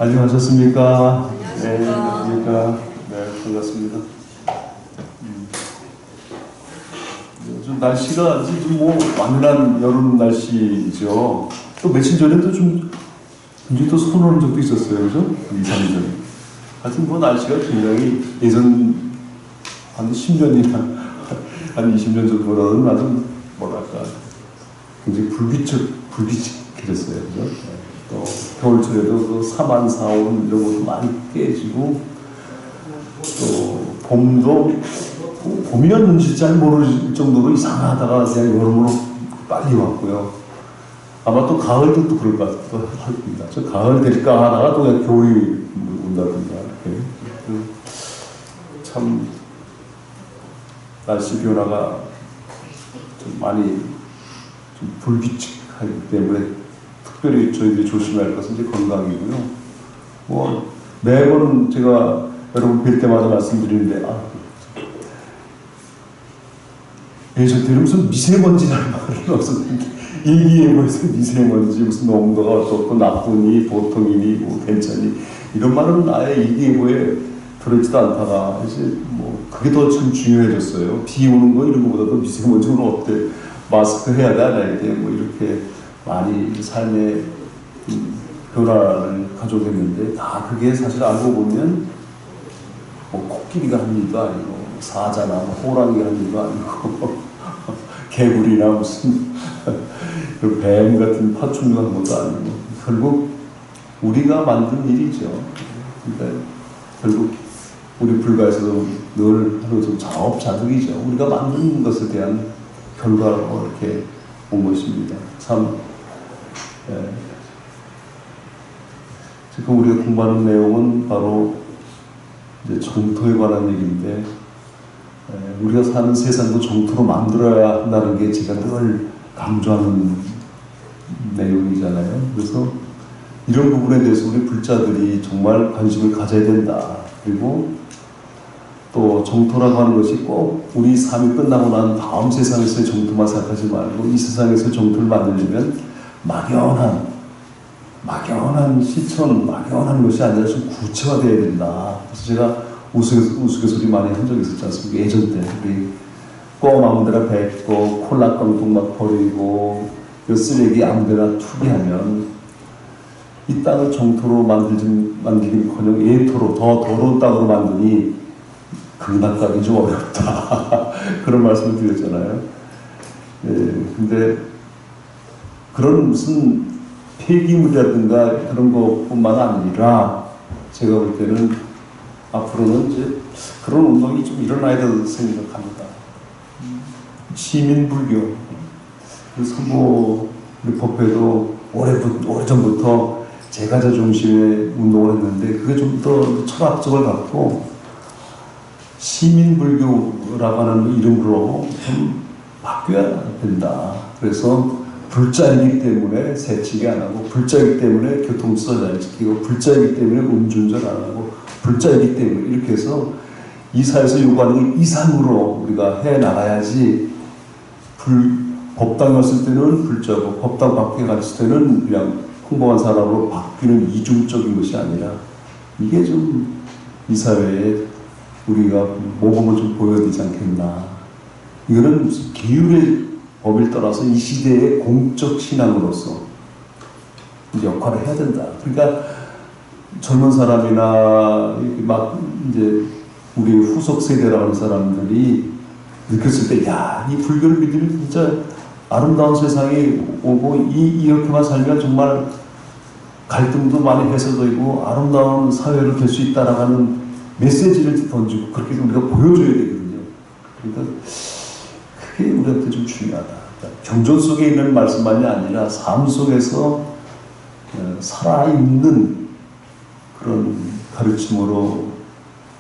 안녕하셨습니까? 네, 안녕하십니까? 안녕하십니까? 네, 반갑습니다. 요즘 날씨가 아주 뭐 완연한 여름 날씨죠. 또 며칠 전에도 좀 굉장히 또 손 오는 적도 있었어요, 그죠? 2, 3일 전에. 하여튼 뭐 날씨가 굉장히 예전 한 10년이나 한 20년 전보다는 아주 뭐랄까 굉장히 불규칙해졌어요, 그죠? 네. 또 겨울철에도 그 사만사온 이런 것도 많이 깨지고 또 봄도 봄이었는지 잘 모를 정도로 이상하다가 그냥 여름으로 빨리 왔고요. 아마 또 가을도 또 그럴 것 같습니다. 저 가을 될까 하다가 또 그냥 겨울이 온다든가 이렇게. 참 날씨 변화가 좀 많이 좀 불규칙하기 때문에 특별히 저희들이 조심해야 할 것은 이제 건강이고요. 뭐 매번 제가 여러분 뵐 때마다 말씀드리는데 예전 때는 무슨 미세먼지라는 말을 없었는데 일기예보에서 미세먼지 무슨 농도가 어떻고 나쁘니 보통이니 뭐 괜찮니 이런 말은 아예 일기예보에 들어있지도 않다가 이제 뭐 그게 더 좀 중요해졌어요. 비 오는 거 이런 거보다도 미세먼지는 어때? 마스크 해야 돼? 안 해야 돼? 뭐 이렇게 많이 삶의 변화를 가져오겠는데 다 그게 사실 알고 보면 뭐 코끼리가 한 일도 아니고 사자나 뭐 호랑이가 한 일도 아니고 개구리나 무슨 뱀 같은 파충류가 한 것도 아니고 결국 우리가 만든 일이죠. 그러니까 결국 우리 불가에서도 늘 하루 좀 자업자득이죠. 우리가 만든 것에 대한 결과로 이렇게 온 것입니다. 참 지금 우리가 공부하는 내용은 바로 이제 정토에 관한 얘기인데 우리가 사는 세상도 정토로 만들어야 한다는 게 제가 늘 강조하는 내용이잖아요. 그래서 이런 부분에 대해서 우리 불자들이 정말 관심을 가져야 된다. 그리고 또 정토라고 하는 것이 꼭 우리 삶이 끝나고 난 다음 세상에서의 정토만 생각하지 말고 이 세상에서 정토를 만들려면 막연한 실천, 막연한 것이 아니라 좀 구체화되어야 된다. 그래서 제가 우스갯소리 많이 한 적이 있었지 않습니까? 예전 때 우리 껌 아무데나 뱉고 콜라 깡통 막 버리고 그 쓰레기 아무데나 투기하면 이 땅을 정토로 만들기는커녕 예토로 더 더러운 땅으로 만드니 극락가기 좀 어렵다. 그런 말씀을 드렸잖아요. 근데 그런 무슨 폐기물이라든가 그런 것뿐만 아니라 제가 볼 때는 앞으로는 이제 그런 운동이 좀 일어나야 된다고 생각합니다. 시민불교. 선보 우리 법회도 오래전부터 제가자 중심의 운동을 했는데 그게 좀 더 철학적을 갖고 시민불교라고 하는 이름으로 좀 바뀌어야 된다. 그래서 불자이기 때문에 세치기 안 하고 불자이기 때문에 교통수단 안 지키고 불자이기 때문에 음주운전 안 하고 불자이기 때문에 이렇게 해서 이 사회에서 요구하는 게 이상으로 우리가 해나가야지 법당에 왔을 때는 불자고 법당 밖에 갔을 때는 그냥 평범한 사람으로 바뀌는 이중적인 것이 아니라 이게 좀 이 사회에 우리가 모범을 좀 보여야 되지 않겠나. 이거는 기율의 법을 떠나서 이 시대의 공적 신앙으로서 이제 역할을 해야 된다. 그러니까 젊은 사람이나 막 이제 우리 후속 세대라는 사람들이 느꼈을 때, 야, 이 불교를 믿으면 진짜 아름다운 세상이 오고 이렇게만 살면 정말 갈등도 많이 해소되고 아름다운 사회로 될 수 있다라고 하는 메시지를 던지고 그렇게 우리가 보여줘야 되거든요. 그러니까 그게 우리한테 좀 중요하다. 그러니까 경전 속에 있는 말씀만이 아니라 삶 속에서 살아있는 그런 가르침으로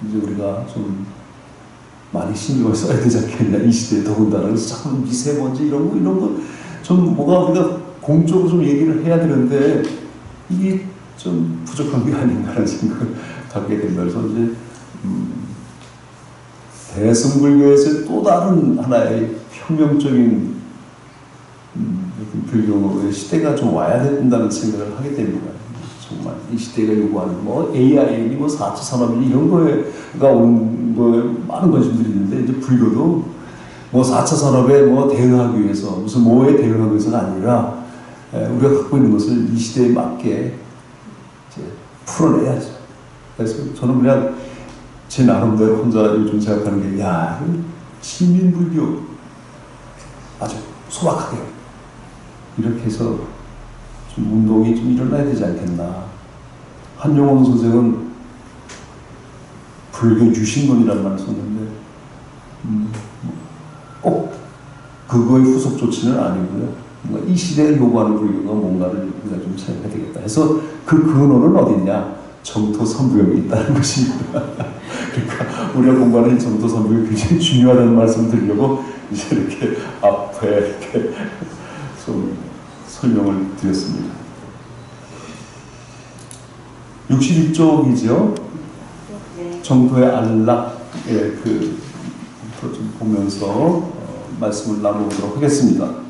이제 우리가 좀 많이 신경을 써야 되지 않겠냐. 이 시대에 더군다나. 그래서 자꾸 미세먼지 이런 거 좀 뭐가 우리가 공적으로 좀 얘기를 해야 되는데 이게 좀 부족한 게 아닌가라는 생각을 갖게 된다. 그래서 이제 대승불교에서 또 다른 하나의 혁명적인 불교의 시대가 좀 와야 된다는 생각을 하게 됩니다. 정말 이 시대가 요구하는 뭐 AI니 뭐 4차 산업이 이런 거가 온 거에 많은 관심들이 있는데 이제 불교도 뭐 4차 산업에 뭐 대응하기 위해서 무슨 뭐에 대응하기 위해서가 아니라 우리가 갖고 있는 것을 이 시대에 맞게 이제 풀어내야죠. 그래서 저는 그냥 제 나름대로 혼자 요즘 생각하는 게, 야, 시민불교 아주 소박하게 이렇게 해서 좀 운동이 좀 일어나야 되지 않겠나. 한용원 선생은 불교 유신론이라는 말을 썼는데 꼭 그거의 후속 조치는 아니고요. 뭔가 이 시대에 요구하는 불교가 뭔가를 우리가 좀 생각해야 되겠다 해서 그 근원은 어디냐? 정토 선부경이 있다는 것입니다. 그러니까 우리가 공부하는 이 정토 선부경이 굉장히 중요하다는 말씀을 드리려고 이제 이렇게 앞에 이렇게 좀 설명을 드렸습니다. 61쪽이죠. 정토의 안락의 그부터 좀 보면서 말씀을 나누도록 하겠습니다.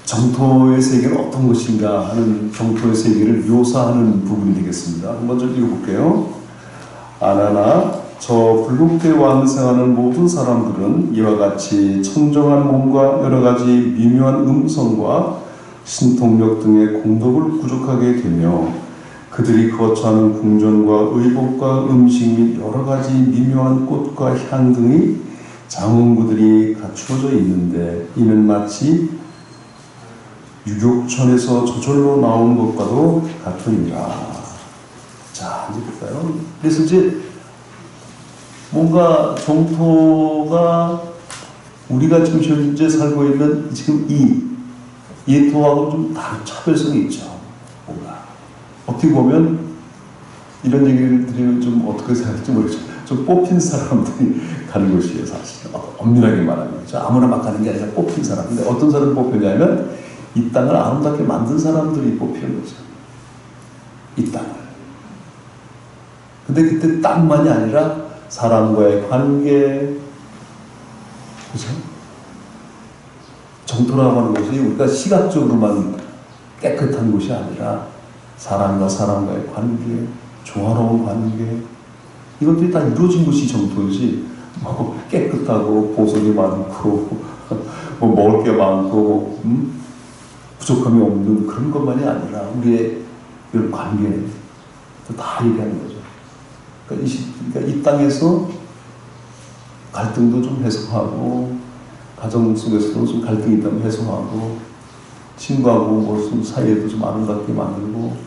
정토의 세계는 어떤 것인가 하는 정토의 세계를 묘사하는 부분이 되겠습니다. 한번 좀 읽어볼게요. 아나나 저 불국대 왕생하는 모든 사람들은 이와 같이 청정한 몸과 여러 가지 미묘한 음성과 신통력 등의 공덕을 부족하게 되며 그들이 거처하는 궁전과 의복과 음식 및 여러 가지 미묘한 꽃과 향 등의 장원구들이 갖추어져 있는데 이는 마치 유격천에서 저절로 나온 것과도 같으니라. 자, 이제 볼까요? 그래서 이제 뭔가 정토가 우리가 지금 현재 살고 있는 지금 이 예토하고 좀 다른 차별성이 있죠. 뭔가 어떻게 보면 이런 얘기를 드리면 좀 어떻게 생각할지 모르겠죠. 좀 뽑힌 사람들이 가는 곳이에요, 사실. 엄밀하게 말하면. 아무나 막 가는 게 아니라 뽑힌 사람. 근데 어떤 사람이 뽑혔냐면 이 땅을 아름답게 만든 사람들이 뽑히는 거죠. 이 땅을. 근데 그때 땅만이 아니라 사람과의 관계, 그죠? 정토라고 하는 것이 우리가 시각적으로만 깨끗한 곳이 아니라 사람과 사람과의 관계, 조화로운 관계, 이것들이 다 이루어진 것이 정토이지, 뭐 깨끗하고 보석이 많고, 뭐 먹을 게 많고, 부족함이 없는 그런 것만이 아니라 우리의 이런 관계를 다 얘기하는 거죠. 그러니까 이 땅에서 갈등도 좀 해소하고, 가정 속에서도 좀 갈등이 있다면 해소하고, 친구하고 뭐 사이에도 좀 아름답게 만들고,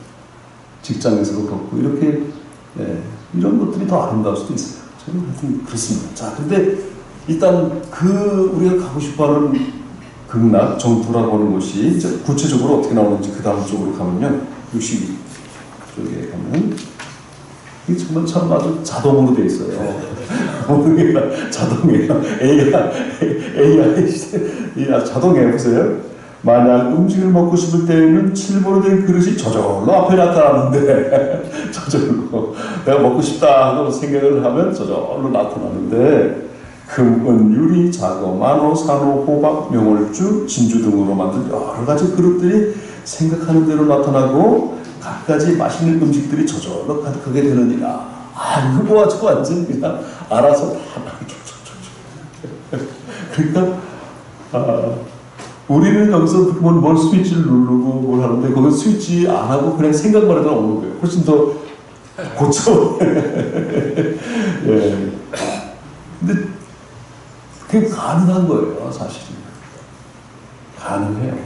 직장에서도 그렇고, 이렇게, 이런 것들이 더 아름다울 수도 있어요. 저는 하여튼 그렇습니다. 자, 근데 일단 우리가 가고 싶어 하는 극락, 정토라고 하는 것이 이제 구체적으로 어떻게 나오는지 그 다음 쪽으로 가면요. 62쪽에 가면 이게 정말 참 아주 자동으로 돼 있어요. 자동이에요. AI 시대. 자동이에요. 보세요. 만약 음식을 먹고 싶을 때에는 칠보로 된 그릇이 저절로 앞에 나타나는데 저절로 내가 먹고 싶다 하고 생각을 하면 저절로 나타나는데 금, 은, 유리, 자거, 만호, 산호, 호박, 명월주, 진주 등으로 만든 여러 가지 그릇들이 생각하는 대로 나타나고 각가지 맛있는 음식들이 저절로 가득하게 되느니라. 이거 뭐 아주 완전 그냥 알아서 다 그러니까 우리는 여기서 뭘 스위치를 누르고 뭘 하는데 거기 스위치 안 하고 그냥 생각만 해도 오는 거예요. 훨씬 더 고쳐. 예. 근데 그게 가능한 거예요, 사실은. 가능해요.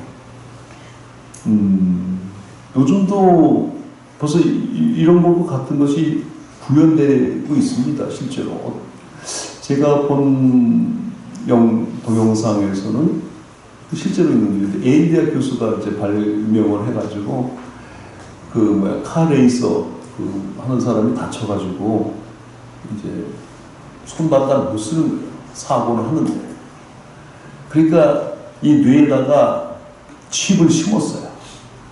요즘도 벌써 이런 것과 같은 것이 구현되고 있습니다, 실제로. 제가 본 동영상에서는 실제로 있는 게 예일대학 교수가 이제 발명을 해가지고 카레이서 하는 사람이 다쳐가지고 이제 손바닥 못 쓰는 거예요. 사고를 하는데. 그러니까 이 뇌에다가 칩을 심었어요.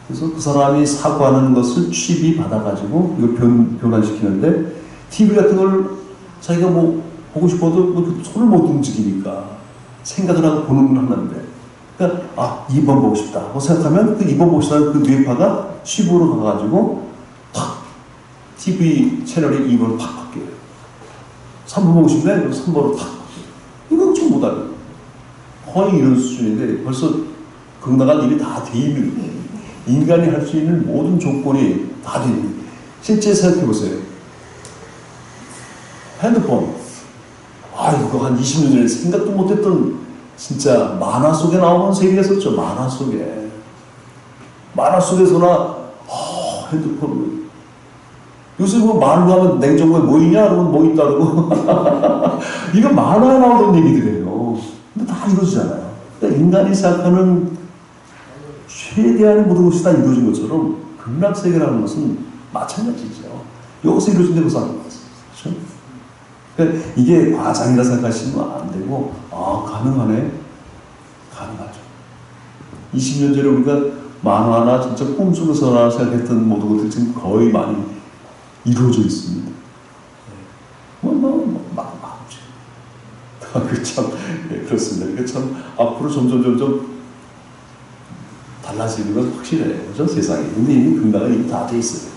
그래서 그 사람이 사고하는 것을 칩이 받아가지고 이걸 변환시키는데 TV 같은 걸 자기가 뭐 보고 싶어도 손을 못 움직이니까 생각을 하고 보는 걸 하는데 그러니까 2번 보고 싶다 하고 생각하면 그 2번 보고 싶다는 그 뇌파가 10으로 가가지고 탁 TV 채널이 2번으로 팍 바뀌어요. 3번 보고 싶네? 그럼 3번으로 탁 바뀌어요. 이건 좀 못하네. 거의 이런 수준인데 벌써 극락한 일이 다 돼 있는 거예요. 인간이 할 수 있는 모든 조건이 다 돼 있는 거예요. 실제 생각해보세요. 핸드폰. 이거 한 20년 전에 생각도 못했던 진짜 만화 속에 나오는 세계였었죠. 만화 속에. 만화 속에서나 핸드폰. 요새 뭐 말로 하면 냉장고에 뭐 있냐? 그러면 뭐 있다 그러고. 이거 만화에 나오던 얘기들이에요. 근데 다 이루어지잖아요. 그러니까 인간이 생각하는 최대한의 모든 것이 다 이루어진 것처럼 극락세계라는 것은 마찬가지죠. 여기서 이루어진 데 무슨 상관이 있어요. 그렇죠? 그러니까 이게 과장이라 생각하시면 안 되고 가능하네. 가능하죠. 20년 전에 우리가 만화나 진짜 꿈속에서나 생각했던 모든 것들이 지금 거의 많이 이루어져 있습니다. 참, 그렇습니다. 그러니까 참 앞으로 점점 달라지는 건 확실해요. 그죠? 세상에. 근데 이미 극락은 이미 다 돼 있어요.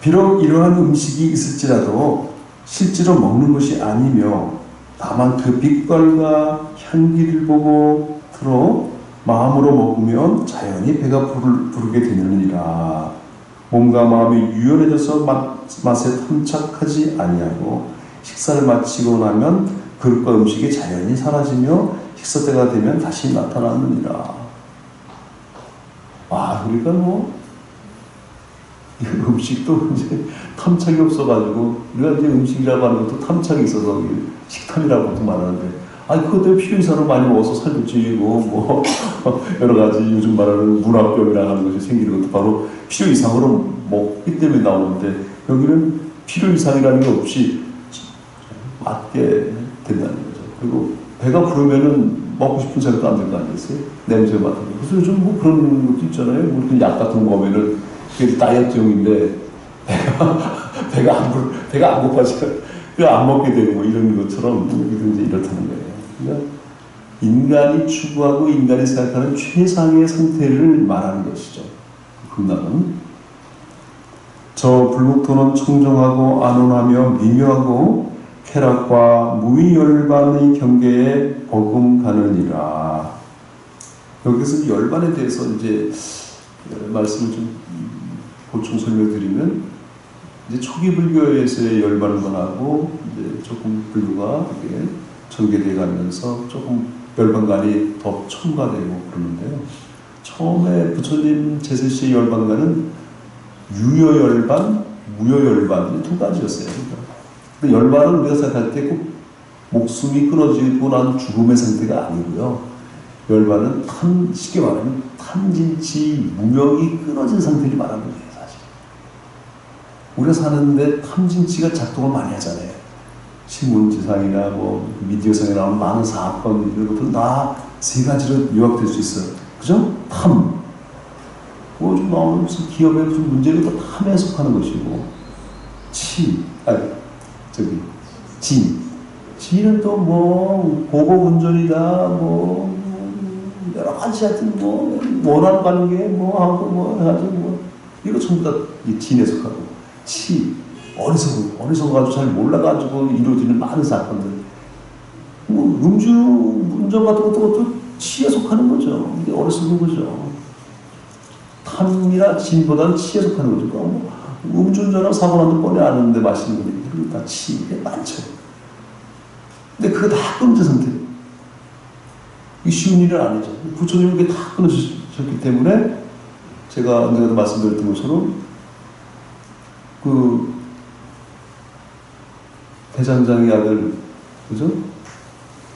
비록 이러한 음식이 있을지라도 실제로 먹는 것이 아니며 다만 그 빛깔과 향기를 보고 들어 마음으로 먹으면 자연히 배가 부르게 되느니라. 몸과 마음이 유연해져서 맛에 탐착하지 아니하고 식사를 마치고 나면 그릇과 음식이 자연히 사라지며 식사 때가 되면 다시 나타나느니라. 그러니까 음식도 이제 탐착이 없어가지고 우리가 이제 음식이라고 하는 것도 탐착이 있어서 식탐이라고도 말하는데 그것 때문에 필요 이상으로 많이 먹어서 살도 찌고 여러 가지 요즘 말하는 문화병이라고 하는 것이 생기는 것도 바로 필요 이상으로 먹기 때문에 나오는데 여기는 필요 이상이라는 게 없이 맞게 된다는 거죠. 그리고 배가 부르면은 먹고 싶은 생각도 안 들 거 아니겠어요? 냄새 맡는 거. 그래서 요즘 그런 것도 있잖아요. 무슨 약 같은 거 먹으면은 그게 다이어트용인데 배가 안 고파지니까 안 먹게 되는 이런 것처럼 이제 이렇다는 거예요. 그러니까 인간이 추구하고 인간이 생각하는 최상의 상태를 말하는 것이죠. 극락은 저 불국토는 청정하고 안온하며 미묘하고 쾌락과 무위열반의 경계에 버금가느니라. 여기서 열반에 대해서 이제 말씀을 좀 보충 설명드리면 이제 초기 불교에서의 열반관하고 이제 조금 불교가 이게 전개돼 가면서 조금 열반관이 더 첨가되고 그러는데요. 처음에 부처님 제세시의 열반관은 유여열반, 무여열반 두 가지였어요. 근데 열반은 우리가 생각할 때 꼭 목숨이 끊어지고 난 죽음의 상태가 아니고요. 열반은 쉽게 말하면 탐진치 무명이 끊어진 상태를 말하는 거예요, 사실. 우리가 사는데 탐진치가 작동을 많이 하잖아요. 신문지상이나 미디어상에 나오는 많은 사건 이런 것들은 다 세 가지로 요약될 수 있어요. 그죠? 탐. 좀 나오는 무슨 기업에 무슨 문제를 또 탐에 속하는 것이고, 진. 진은 또 보복운전이다, 여러 가지 하여튼 원한 관계, 해가지고, 이거 전부 다 진에 속하고, 어리석어가지고 잘 몰라가지고 이루어지는 많은 사건들. 운전 같은 것도 치에 속하는 거죠. 이게 어리석은 거죠. 탐이나 진보다는 치에 속하는 거죠. 음주운전하고 사고 나도 뻔히 아는데 마시는 거니. 그리고 다 이게 많죠. 근데 그거 다 끊어진 상태. 이게 쉬운 일은 아니죠. 부처님은 그게 다 끊어졌기 때문에 제가 언젠가도 말씀드렸던 것처럼 대장장의 아들, 그죠?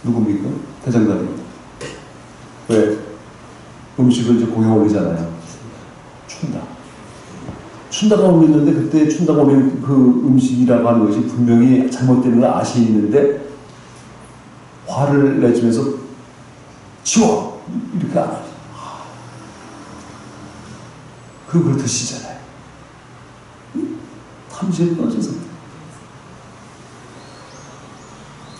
누굽니까? 대장장입니다. 왜? 음식을 이제 공양 올리잖아요. 춘다가 올리는데 그때 춘다가 올리는 그 음식이라고 하는 것이 분명히 잘못되는 걸 아시는데 화를 내주면서 치워! 이렇게 안 하죠. 그걸 드시잖아요. 탐지에 끊어진 상태.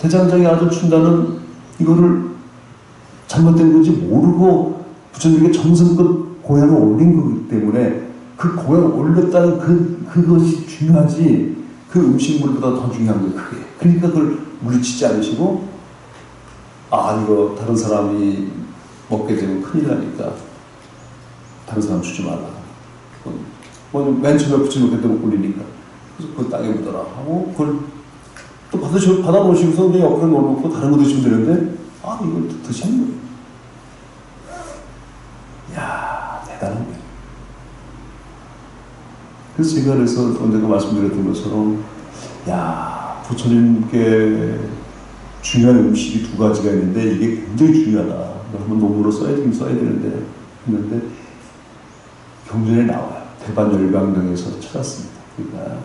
대장장이 아들 춘다는 이거를 잘못된 건지 모르고 부처님에게 정성껏 공양을 올린 거기 때문에 그 공양을 올렸다는 그것이 중요하지 그 음식물보다 더 중요한 게 그게. 그러니까 그걸 물리치지 않으시고 이거 다른 사람이 먹게 되면 큰일 나니까 다른 사람 주지 말라. 맨 처음에 부처님께 못 올리니까 그래서 그 땅에 묻어라 하고 그걸 또 받아놓으시고서 그냥 옆으로 놓고 다른 거 드시면 되는데 이걸 드시는 거예요. 이야, 대단한 거예요. 그래서 제가 언젠가 말씀드렸던 것처럼 부처님께 중요한 음식이 두 가지가 있는데 이게 굉장히 중요하다. 한번 논문으로 써야 되는데 했는데 경전에 나와요. 대반열강경에서 찾았습니다. 그러니까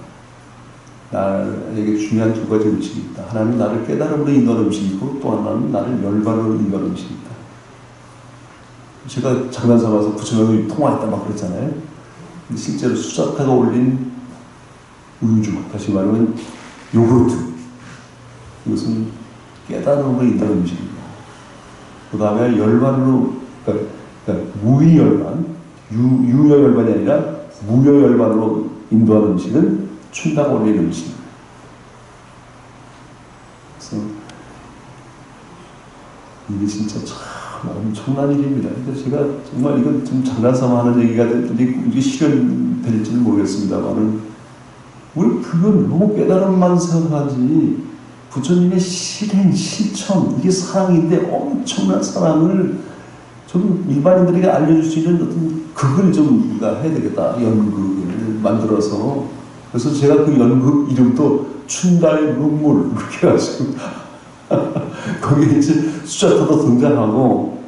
나에게 중요한 두 가지 음식이 있다. 하나는 나를 깨달음으로 인도하는 음식이고 또 하나는 나를 열반으로 인도하는 음식이 있다. 제가 장난 삼아서 부처님이 통화했다 막 그랬잖아요. 근데 실제로 수자타가 올린 우유주, 다시 말하면 요구르트, 이것은 깨달음으로 인도하는 음식입니다. 그 다음에 열반으로, 그러니까 무위열반, 유여열반이 아니라 무여열반으로 인도하는 음식은 춘다가 올린 음식입니다. 그래서 이게 진짜 참 엄청난 일입니다. 그래서 제가 정말 이건 좀 장난삼아 하는 얘기가 됐는데 이게 실현될지는 모르겠습니다만은 우리 불교는 너무 깨달음만 생각하지 부처님의 실행, 실천 이게 사랑인데 엄청난 사랑을 좀 일반인들에게 알려줄 수 있는 어떤 극을 좀 우리가 해야 되겠다. 연극을 만들어서. 그래서 제가 그 연극 이름도 춘다의 눈물 이렇게 해가지고 거기에 이제 수자타도 등장하고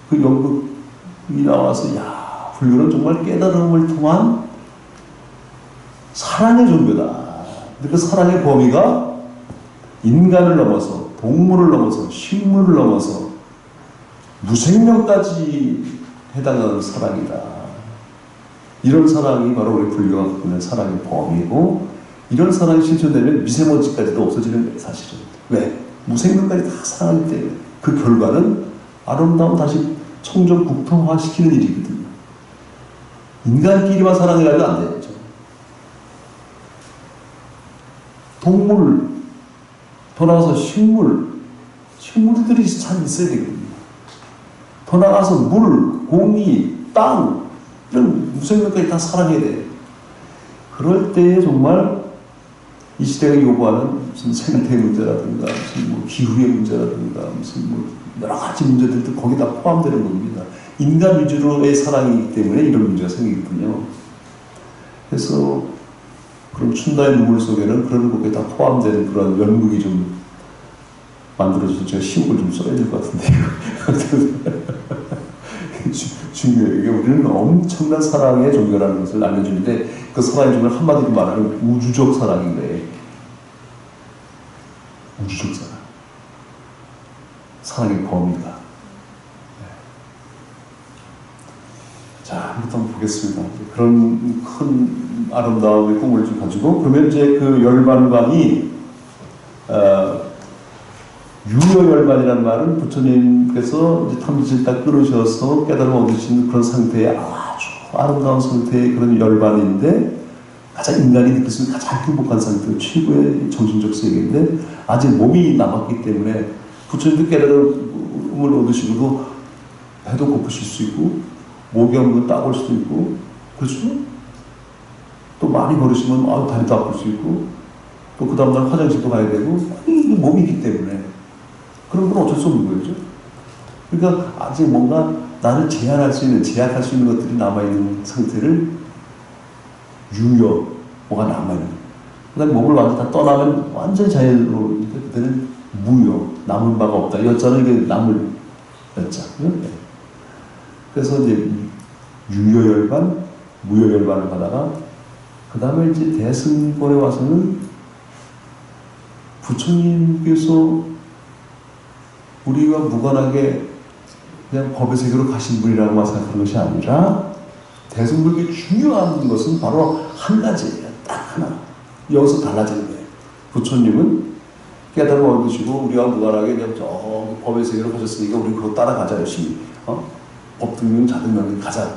그 연극이 나와서 불교는 정말 깨달음을 통한 사랑의 종교다. 그 사랑의 범위가 인간을 넘어서 동물을 넘어서 식물을 넘어서 무생명까지 해당하는 사랑이다. 이런 사랑이 바로 우리 불교가 갖고 있는 사랑의 범위고 이런 사랑이 실천되면 미세먼지까지도 없어지는 거예요. 사실은. 왜? 무생명까지 다 사랑하기 때문에 그 결과는 아름다운 다시 청정 국토화시키는 일이거든요. 인간끼리만 사랑해가지고 안 되죠. 동물, 더 나가서 식물들이 참 있어야 되거든요. 더 나가서 물, 공기, 땅 이런 무생명까지 다 사랑해야 돼요. 그럴 때에 정말 이 시대가 요구하는 무슨 생태 문제라든가 무슨 기후의 문제라든가 무슨 여러 가지 문제들도 거기다 포함되는 겁니다. 인간 위주로의 사랑이기 때문에 이런 문제가 생기거든요. 그래서 그런 춘다의 눈물 속에는 그런 것에 다 포함된 그런 연극이 좀 만들어져서 제가 시옥을 좀 써야 될 것 같은데요. 중요해요. 이게 우리는 엄청난 사랑의 종교라는 것을 알려주는데 그 사랑의 종교를 한마디로 말하면 우주적 사랑인 거예요. 우주적 사랑. 사랑의 범위가. 네. 자, 한번 보겠습니다. 그런 큰 아름다움의 꿈을 좀 가지고 그러면 이제 그 열반관이 유여열반이라는 말은 부처님께서 이제 탐지를 딱 끊으셔서 깨달음 얻으신 그런 상태의 아주 아름다운 상태의 그런 열반인데 가장 인간이 느낄 수 있는 가장 행복한 상태, 최고의 정신적 세계인데 아직 몸이 남았기 때문에 부처님도 깨달음을 얻으시고도 배도 고프실 수 있고 목이 없는 따올 수도 있고 그렇죠? 또 많이 걸으시면 다리도 아플 수 있고 또 그 다음날 화장실도 가야 되고 몸이기 때문에 그런 건 어쩔 수 없는 거죠. 그러니까 아직 뭔가 나를 제약할 수 있는 것들이 남아있는 상태를 뭐가 남아있는. 그 다음에 몸을 완전 다 떠나면 완전히 자연으로, 그때는 남은 바가 없다. 여자는 이게 남을 여자. 그래서 이제 유여열반, 무여열반을 가다가, 그 다음에 이제 대승권에 와서는 부처님께서 우리와 무관하게 그냥 법의 세계로 가신 분이라고만 생각하는 것이 아니라 대승불교의 중요한 것은 바로 한 가지예요. 딱 하나. 여기서 달라지는 거예요. 부처님은 깨달음을 얻으시고 우리와 무관하게 그냥 저 법의 세계로 가셨으니까 우리 그거 따라가자 열심히. 법등명 자등명 가자.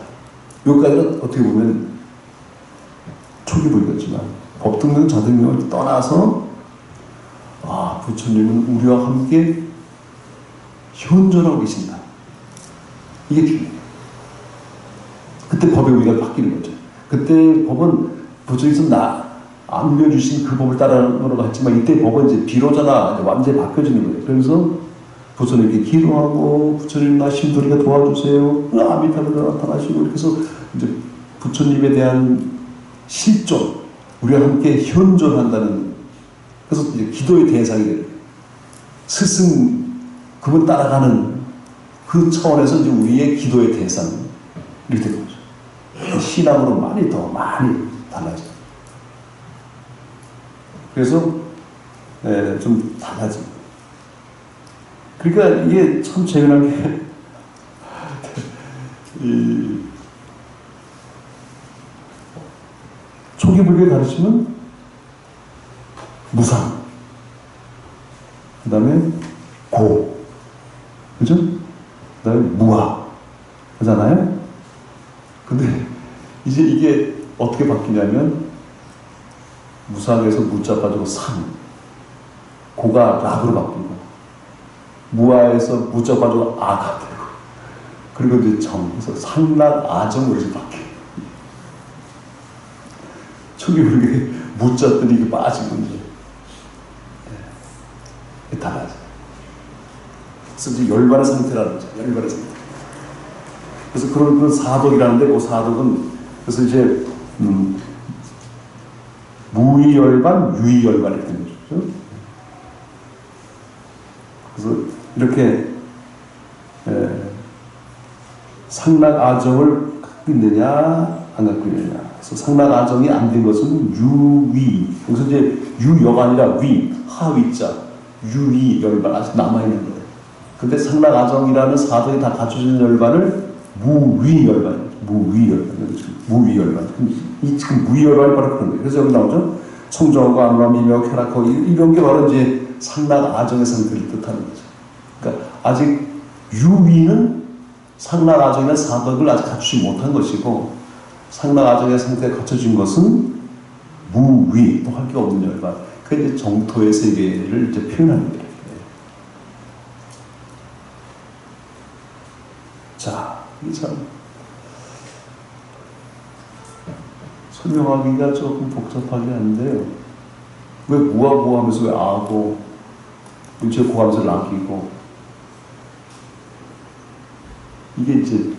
여기까지는 어떻게 보면 초기 불교였지만 법등명 자등명을 떠나서 부처님은 우리와 함께 현존하고 계신다. 이게 중요해요. 그때 법의 의미가 바뀌는 거죠. 그때 법은 부처님께서 안겨주신 그 법을 따르는 했지만 이때 법은 이제 비로자나 완전히 바뀌어지는 거예요. 그래서 부처님께 기도하고 부처님 나 심도리가 도와주세요. 아미타불가 나타나시고 이렇게 해서 이제 부처님에 대한 실존, 우리와 함께 현존한다는, 그래서 이제 기도의 대상이 돼요. 스승, 그분 따라가는 그 차원에서 이제 우리의 기도의 대상이 되는 거죠. 신앙으로 많이 달라져요. 그래서 좀 달라집니다. 그러니까 이게 참 재미난 게 초기 불교에 가르치면 무상, 그 다음에 고, 그죠? 그 다음에 무아 하잖아요. 근데 이제 이게 어떻게 바뀌냐면 무상에서 무자 빠지고 상, 고가 락으로 바뀌고, 무아에서 무자 빠지고 아가 되고, 그리고 이제 정, 그래서 상락 아정으로 이제 바뀌어요. 초기 불교에 무자들이 이게 빠지고 이제 달라져. 그래서 이제 열반의 상태라는 거죠. 열반의 상태. 그래서 그런 사독이라는데 그 사독은 그래서 이제 무의열반, 유의열반 이렇게 되는 거죠. 그래서 이렇게 상락아정을 갖고 있느냐 안 갖고 있느냐. 그래서 상락아정이 안 된 것은 유위. 그래서 이제 유여가 아니라 위, 하위자, 유의열반 아직 남아있는 거예요. 근데 상락아정이라는 사도에 다 갖춰진 열반을 무위열반, 무위열반. 이 지금 무위열반이 바로 그런 거예요. 그래서 여기 나오죠. 청정하고 안람이며 쾌락하고 이런 게 바로 이제 상락아정의 상태를 뜻하는 거죠. 그러니까 아직 유위는 상락아정이나 사덕을 아직 갖추지 못한 것이고, 상락아정의 상태에 갖춰진 것은 무위, 또 할 게 없는 열반. 그게 이제 정토의 세계를 이제 표현하는 거예요. 자, 이 참 설명하기가 조금 복잡하게 하는데요. 왜 무하고 하면서 왜 아고, 문체 고하면서 락이고, 이게 이제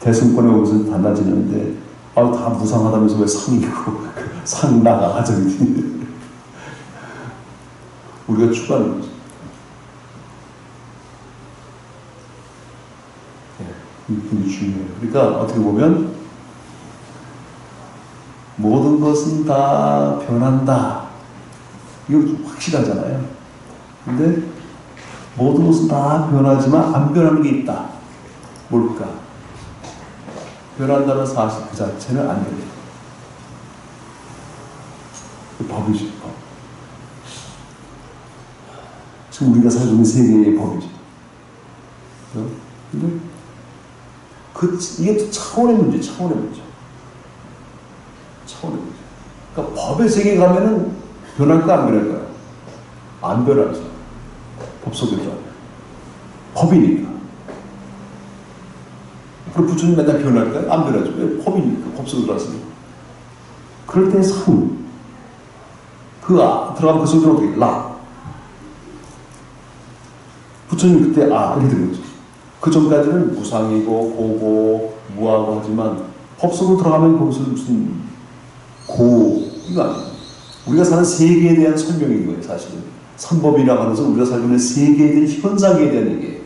대승권에 오면서 달라지는데, 다 무상하다면서 왜 상이고, 상나가 하정이지. 우리가 추구하는 거죠. 굉장히 중요해요. 그러니까 어떻게 보면 모든 것은 다 변한다. 이거 확실하잖아요. 근데 모든 것은 다 변하지만 안 변하는 게 있다. 뭘까? 변한다는 사실 그 자체는 안 변해요. 그 법이지, 법. 지금 우리가 살고 있는 세계의 법이지. 근데 이게 또 차원의 문제. 차원의 문제. 그러니까 법의 세계에 가면은 변할까 안 변할까요? 안 변하죠. 법 속에서. 법이니까. 그럼 부처님 맨날 변할까요? 안 변하죠. 왜? 법이니까. 법 속에 들어왔으니까. 그럴 때 상. 들어가면 그 속에 어떻게? 라. 부처님 그때 이렇게 된 거죠. 그 전까지는 무상이고 고고 무하고 하지만 법 속으로 들어가면 거기서 무슨 이거 아니에요. 우리가 사는 세계에 대한 설명인 거예요. 사실은 삼법이라고 하는 것은 우리가 살고 있는 세계에 대한 현상에 대한 얘기예요.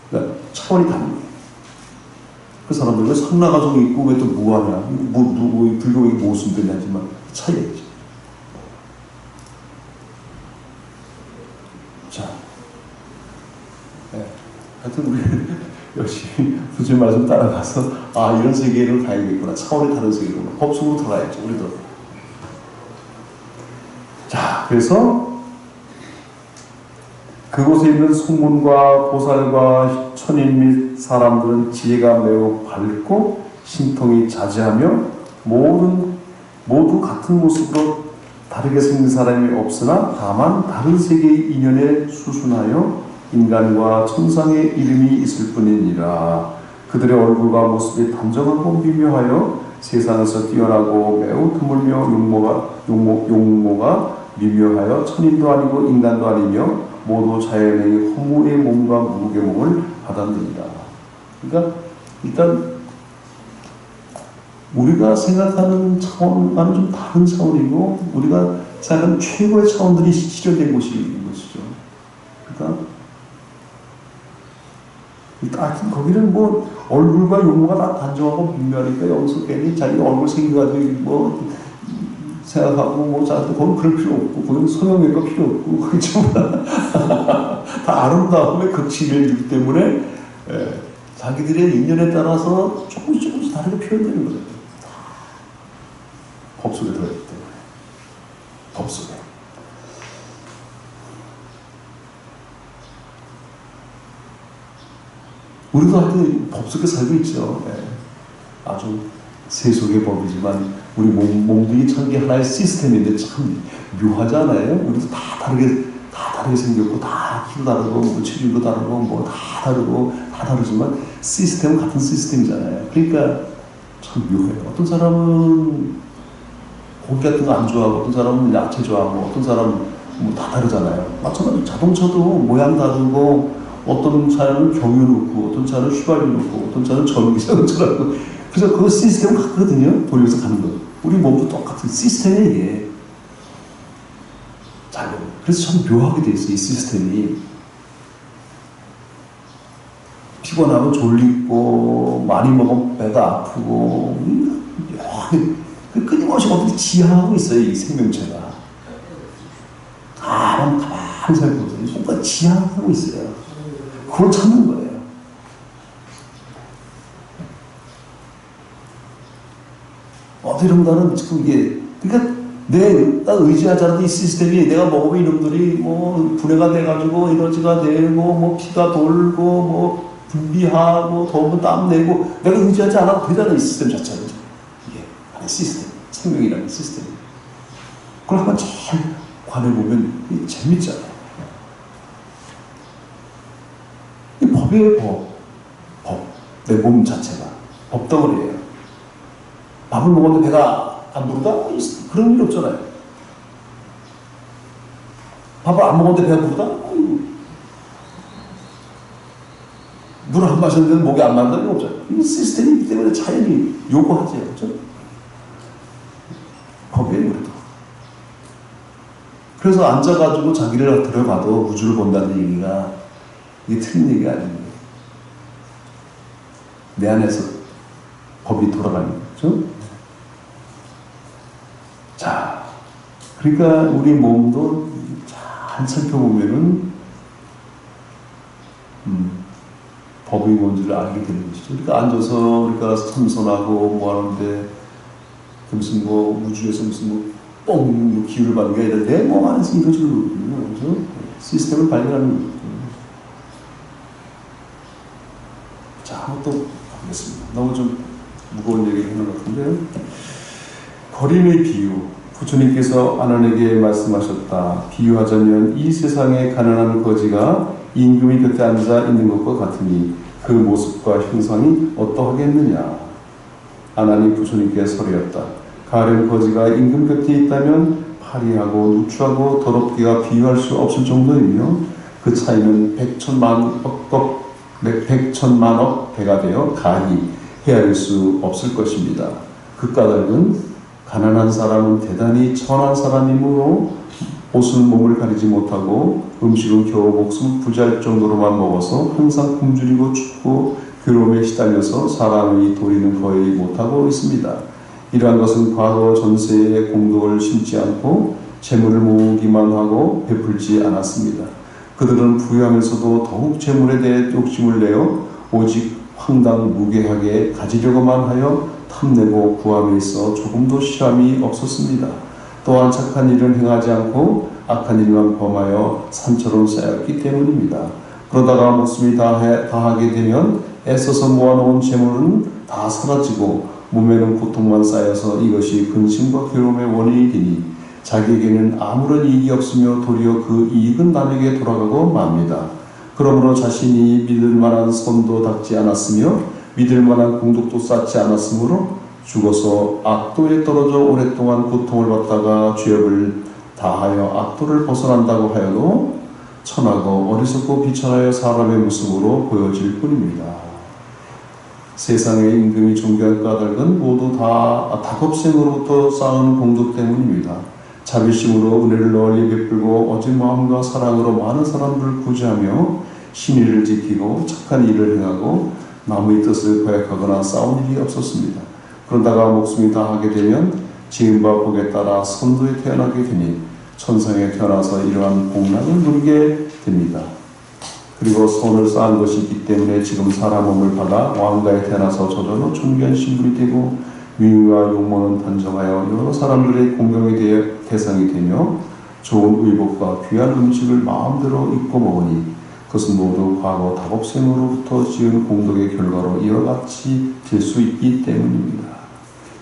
그러니까 차원이 다릅니다. 그 사람들은 왜 상락아정이 있고 왜 또 무하냐, 불교에 무슨 되냐 하지만 차이가 있죠. 자, 하여튼 우리 열심히 부처님 말씀 따라가서 이런 세계로 가야겠구나. 차원이 다른 세계로 법 속으로 들어가야죠. 우리도. 자, 그래서 그곳에 있는 송문과 보살과 천인 및 사람들은 지혜가 매우 밝고 신통이 자제하며 모두 같은 모습으로 다르게 생긴 사람이 없으나 다만 다른 세계의 인연에 수순하여 인간과 천상의 이름이 있을 뿐이니라. 그들의 얼굴과 모습이 단정하고 미묘하여 세상에서 뛰어나고 매우 드물며 용모가 미묘하여 천인도 아니고 인간도 아니며 모두 자연의 허무의 몸과 무게 몸을 받았느니라. 그러니까 일단 우리가 생각하는 차원과는 좀 다른 차원이고 우리가 생각하는 최고의 차원들이 실현된 곳인 것이죠. 그러니까 하여튼 거기는 뭐 얼굴과 용모가 다 단정하고 미묘하니까 여기서 괜히 자기 얼굴 생겨가지고 뭐 생각하고 뭐 자꾸 거기 그럴 필요 없고 거기는 성형외과 필요 없고 거기 전부 다 아름다움의 극치이기 때문에 자기들의 인연에 따라서 조금씩 다르게 표현되는 거예요. 법 속에 들어있기 때문에. 법 속에. 우리도 하여튼 법 속에 살고 있죠. 아주 세속의 법이지만 우리 몸뚱이 천개 하나의 시스템인데 참 묘하잖아요. 우리도 다 다르게 생겼고 다 키도 다르고 뭐 체중도 다르고 뭐 다 다르지만 시스템은 같은 시스템이잖아요. 그러니까 참 묘해요. 어떤 사람은 고기 같은 거 안 좋아하고 어떤 사람은 야채 좋아하고 어떤 사람은 뭐 다 다르잖아요. 마찬가지로 자동차도 모양 다르고 어떤 차는 경유 넣고 어떤 차는 휘발유 넣고 어떤 차는 전기 자동차라고 그래서 그 시스템은 같거든요. 돌려서 가는 거. 우리 몸도 똑같은 시스템이에요. 이게. 잘 그래서 참 묘하게 돼 있어요. 이 시스템이. 피곤하면 졸리고 많이 먹으면 배가 아프고 끊임없이 어떻게 지향하고 있어요. 이 생명체가. 가만히 살펴보세요. 뭔가 지향하고 있어요. 그걸 찾는 거예요. 어떤 나는 지금 이게 그러니까 내가 의지하지 않는 이 시스템이 내가 먹으면 이놈들이 뭐 분해가 돼가지고 에너지가 되고 뭐 피가 돌고 뭐 분비하고 더우면 땀 내고 내가 의지하지 않아도 되잖아. 이 시스템 자체는 이게 하나의 시스템 생명이라는 시스템. 그걸 한번 잘 관해보면 재밌잖아요. 이 법이에요. 법. 내 몸 자체가 법덩어리예요. 밥을 먹었는데 배가 안 부르다? 그런 일 없잖아요. 밥을 안 먹었는데 배가 부르다? 물 안 마셨는데 목이 안 마른다는 게 없잖아요. 이 시스템이기 때문에 자연이 요구하지. 그렇죠? 법이에요, 그래도. 그래서 앉아가지고 자기를 들어봐도 우주를 본다는 얘기가 이게 틀린 얘기가 아닙니다. 내 안에서 법이 돌아가는 거죠. 자, 그러니까 우리 몸도 잘 살펴보면은 법이 뭔지를 알게 되는 것이죠. 그러니까 앉아서 우리가 참선하고 뭐 하는데 무슨 뭐 우주에서 무슨 뭐 뻥 기운을 받는 게 아니라 내 몸 안에서 이루어지는 거죠. 시스템을 발견하는 거죠. 자, 한번 또 보겠습니다. 너무 좀 무거운 얘기를 하는 것 같은데요. 거림의 비유. 부처님께서 아난에게 말씀하셨다. 비유하자면 이 세상에 가난한 거지가 임금이 곁에 앉아 있는 것과 같으니 그 모습과 형상이 어떠하겠느냐. 아난이 부처님께 설하였다. 가련 거지가 임금 곁에 있다면 파리하고 누추하고 더럽기가 비유할 수 없을 정도이며 그 차이는 백천만억 배가 되어 가히 헤아릴 수 없을 것입니다. 그 까닭은 가난한 사람은 대단히 천한 사람이므로 옷은 몸을 가리지 못하고 음식은 겨우 목숨 부지할 정도로만 먹어서 항상 굶주리고 춥고 괴로움에 시달려서 사람의 도리는 거의 못하고 있습니다. 이러한 것은 과거 전세에 공덕을 심지 않고 재물을 모으기만 하고 베풀지 않았습니다. 그들은 부유하면서도 더욱 재물에 대해 욕심을 내어 오직 황당무계하게 가지려고만 하여 탐내고 구함에 있어 조금도 실함이 없었습니다. 또한 착한 일을 행하지 않고 악한 일만 범하여 산처럼 쌓였기 때문입니다. 그러다가 목숨이 다하게 되면 애써서 모아놓은 재물은 다 사라지고 몸에는 고통만 쌓여서 이것이 근심과 괴로움의 원인이 되니 자기에게는 아무런 이익이 없으며 도리어 그 이익은 남에게 돌아가고 맙니다. 그러므로 자신이 믿을 만한 선도 닦지 않았으며 믿을 만한 공덕도 쌓지 않았으므로 죽어서 악도에 떨어져 오랫동안 고통을 받다가 죄업을 다하여 악도를 벗어난다고 하여도 천하고 어리석고 비천하여 사람의 모습으로 보여질 뿐입니다. 세상의 임금이 존귀한 까닭은 모두 다 닭업생으로부터 쌓은 공덕 때문입니다. 자비심으로 은혜를 널리 베풀고 오직 마음과 사랑으로 많은 사람들을 구제하며 신의를 지키고 착한 일을 행하고 남의 뜻을 거역하거나 싸운 일이 없었습니다. 그러다가 목숨이 다하게 되면 지은바 복에 따라 선도에 태어나게 되니 천상에 태어나서 이러한 복락을 누리게 됩니다. 그리고 선을 쌓은 것이 있기 때문에 지금 사람 몸을 받아 왕가에 태어나서 저절로 존귀한 신분이 되고名誉와 용모는 단정하여 여러 사람들의 공경의 대상이 되며 좋은 의복과 귀한 음식을 마음대로 입고 먹으니 그것은 모두 과거 닭업생으로부터 지은 공덕의 결과로 이와 같이 될 수 있기 때문입니다.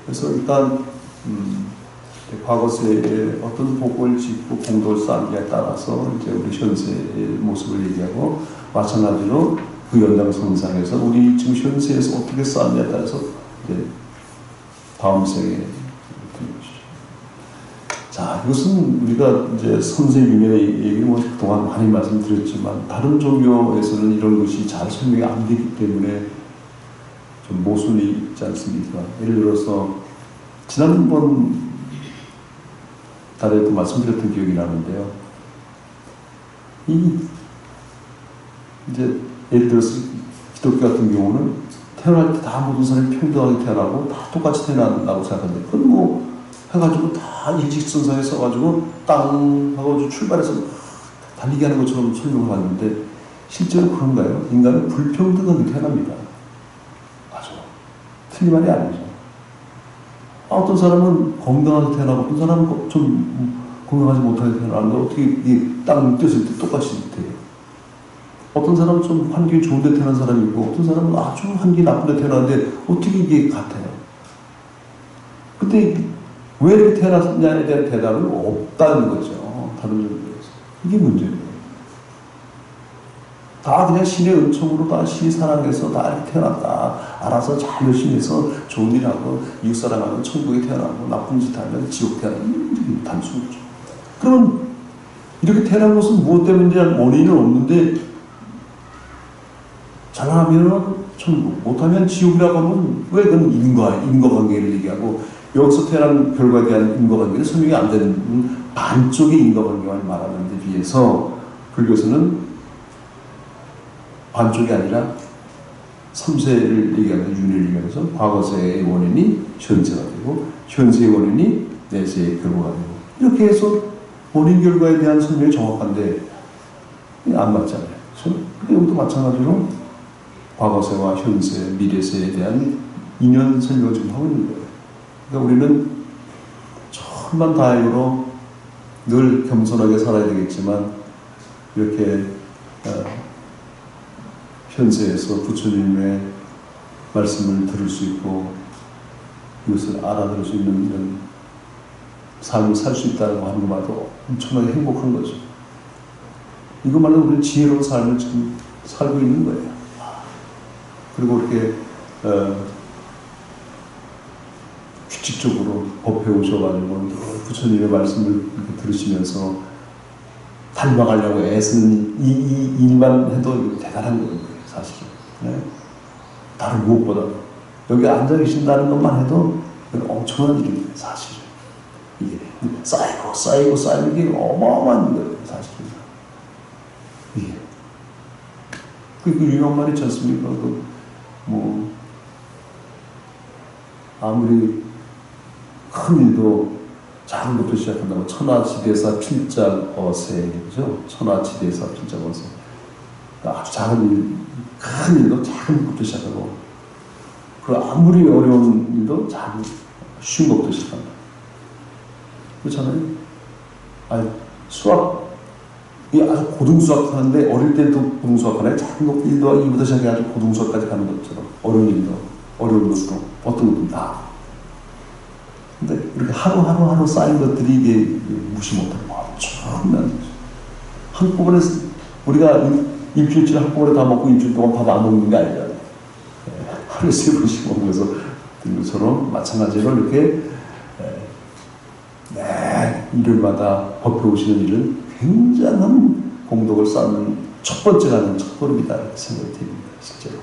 그래서 일단 과거 세에 어떤 복을 짓고 공덕을 쌓느냐에 따라서 이제 우리 현세의 모습을 얘기하고 마찬가지로 그 연장선상에서 우리 지금 현세에서 어떻게 쌓느냐에 따라서 이제 다음 생에 되는 것이죠. 자, 이것은 우리가 이제 선생님의 얘기를 뭐 그동안 많이 말씀드렸지만 다른 종교에서는 이런 것이 잘 설명이 안 되기 때문에 좀 모순이 있지 않습니까? 예를 들어서 지난번 달에도 말씀드렸던 기억이 나는데요. 이제 예를 들어서 기독교 같은 경우는 태어날 때 다 모든 사람이 평등하게 태어나고 다 똑같이 태어난다고 생각하는데 그건 뭐 해가지고 다 일직선상에 써가지고 땅 하고 출발해서 달리기 하는 것처럼 설명을 하는데 실제로 그런가요? 인간은 불평등하게 태어납니다. 맞아. 틀린 말이 아니죠. 어떤 사람은 건강하게 태어나고 어떤 사람은 좀 건강하지 못하게 태어나는데 어떻게 이 땅 뛰었을 때 똑같이 돼요? 어떤 사람은 좀 환경이 좋은 데 태어난 사람이 있고 어떤 사람은 아주 환경이 나쁜 데 태어났는데 어떻게 이게 같아요? 근데 왜 이렇게 태어났냐에 대한 대답은 없다는 거죠. 다른 종교에서. 이게 문제예요. 다 그냥 신의 은총으로 다 신이 사랑해서 다 이렇게 태어났다. 알아서 잘 열심히 해서 좋은 일 하고 이웃사랑하면 천국에 태어나고 나쁜 짓 하면 지옥 태어나고 이게 단순하죠. 그럼 이렇게 태어난 것은 무엇 때문인지 원인은 없는데 잘하면 천국, 못하면 지옥이라고 하면 왜 그건 인과관계를 얘기하고 여기서 태어난 결과에 대한 인과관계는 설명이 안 되는 반쪽의 인과관계만 말하는 데 비해서 불교에서는 반쪽이 아니라 3세를 얘기하면서 윤회를 얘기하면서 과거세의 원인이 현세가 되고 현세의 원인이 내세의 결과가 되고 이렇게 해서 원인 결과에 대한 설명이 정확한데 안 맞잖아요. 그래서 여기도 마찬가지로 과거세와 현세, 미래세에 대한 인연 설명을 지금 하고 있는 거예요. 그러니까 우리는 천만다행으로 늘 겸손하게 살아야 되겠지만 이렇게 현세에서 부처님의 말씀을 들을 수 있고 이것을 알아들을 수 있는 이런 삶을 살 수 있다는 거 하는 것만도 엄청나게 행복한 거죠. 이것만으로 우리는 지혜로운 삶을 지금 살고 있는 거예요. 그리고 이렇게 규칙적으로 법회 오셔가지고 부처님의 말씀을 이렇게 들으시면서 닮아가려고 애쓰는 이 일만 해도 대단한 거예요, 사실은. 네? 다른 무엇보다 여기 앉아 계신다는 것만 해도 엄청난 일입니다, 사실은. 이게 쌓이는 게 어마어마한 거예요, 사실은. 이게. 그 유명한 말 있지 않습니까? 아무리 큰 일도 작은 것부터 시작한다고 천하지대사 필자어세, 그죠? 천하지대사 필자어세. 아주 작은 일, 큰 일도 작은 것부터 시작하고, 그리고 아무리 어려운 일도 쉬운 것부터 시작한다. 그렇잖아요. 수학이 아주 고등수학 하는데 어릴 때도 고등수학 하나요? 작은 것 1 더하기 2부터 시작해 아주 고등수학까지 가는 것처럼 어려운 일도 어려운 것으로 어떤 것도 다. 근데 이렇게 하루 쌓인 것들이 이게 무시 못하는 엄청난 한꺼번에 우리가 일주일치 한꺼번에 다 먹고 일주일 동안 밥 안 먹는 게 아니잖아요. 하루에 3번씩 먹으면서 드는 것처럼 마찬가지로 이렇게 일요일마다 법회 오시는 일은 굉장한 공덕을 쌓는 첫 번째가 아닌 첫 걸음이다 이렇게 생각이 됩니다. 실제로.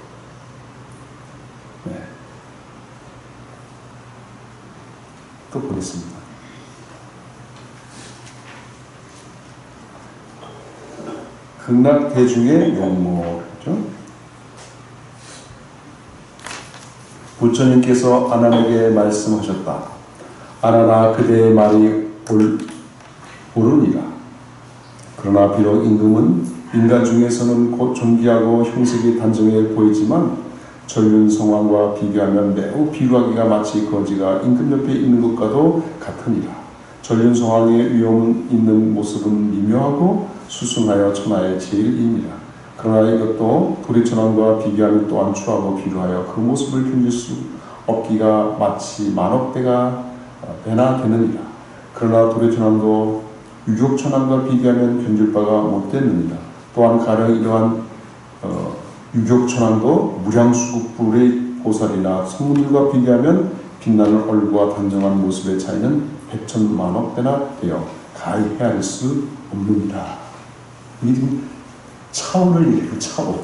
네. 또 보겠습니다. 극락대중의 용모죠. 부처님께서 아난에게 말씀하셨다. 아난아, 그대의 말이 옳으니라. 그러나 비록 임금은 인간 중에서는 곧 존귀하고 형색이 단정해 보이지만 전륜성왕과 비교하면 매우 비루하기가 마치 거지가 임금 옆에 있는 것과도 같으니라. 전륜성왕의 위험 있는 모습은 미묘하고 수승하여 천하의 제일이니라. 그러나 이것도 도리천왕과 비교하면 또한 추하고 비루하여 그 모습을 견딜 수 없기가 마치 만억 배나 되느니라. 그러나 도리천왕도 유격천왕과 비교하면 견딜 바가 못되느니라. 또한 가령 이러한 유격천왕도 무량수급불의 보살이나 성문들과 비교하면 빛나는 얼굴과 단정한 모습의 차이는 백천만억 배나 되어 가히 헤아릴 수 없느니라. 이게 지금 차원을 얘기해요. 차원.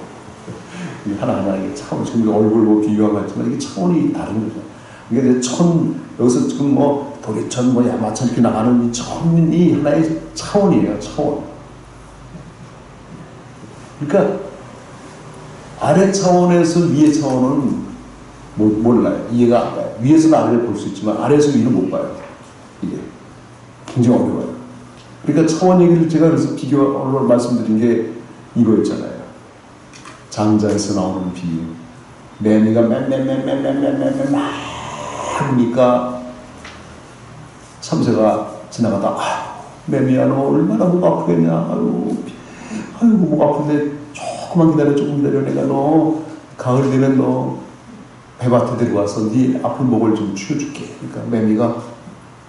하나하나 이게 차원. 지금 얼굴 뭐 비교하고 했지만 이게 차원이 다른 거죠. 이게 여기서 지금 뭐 도리천, 뭐 야마천 이렇게 나가는 이 천이 하나의 차원이에요. 차원. 그러니까 아래 차원에서 위의 차원은 몰라요. 이해가 안 가요. 위에서는 아래를 볼 수 있지만 아래에서 위는 못 봐요. 이게 굉장히 어려워요. 그러니까 차원 얘기를 제가 그래서 비교로 말씀드린 게 이거였잖아요. 장자에서 나오는 비유. 매미가 막 하니까 참새가 지나가다 매미야 너 얼마나 목 아프겠냐. 아이고 목 아픈데 조금 기다려 내가 너 가을 되면 너 배밭에 데려가서 네 아픈 목을 좀 치워줄게. 그러니까 매미가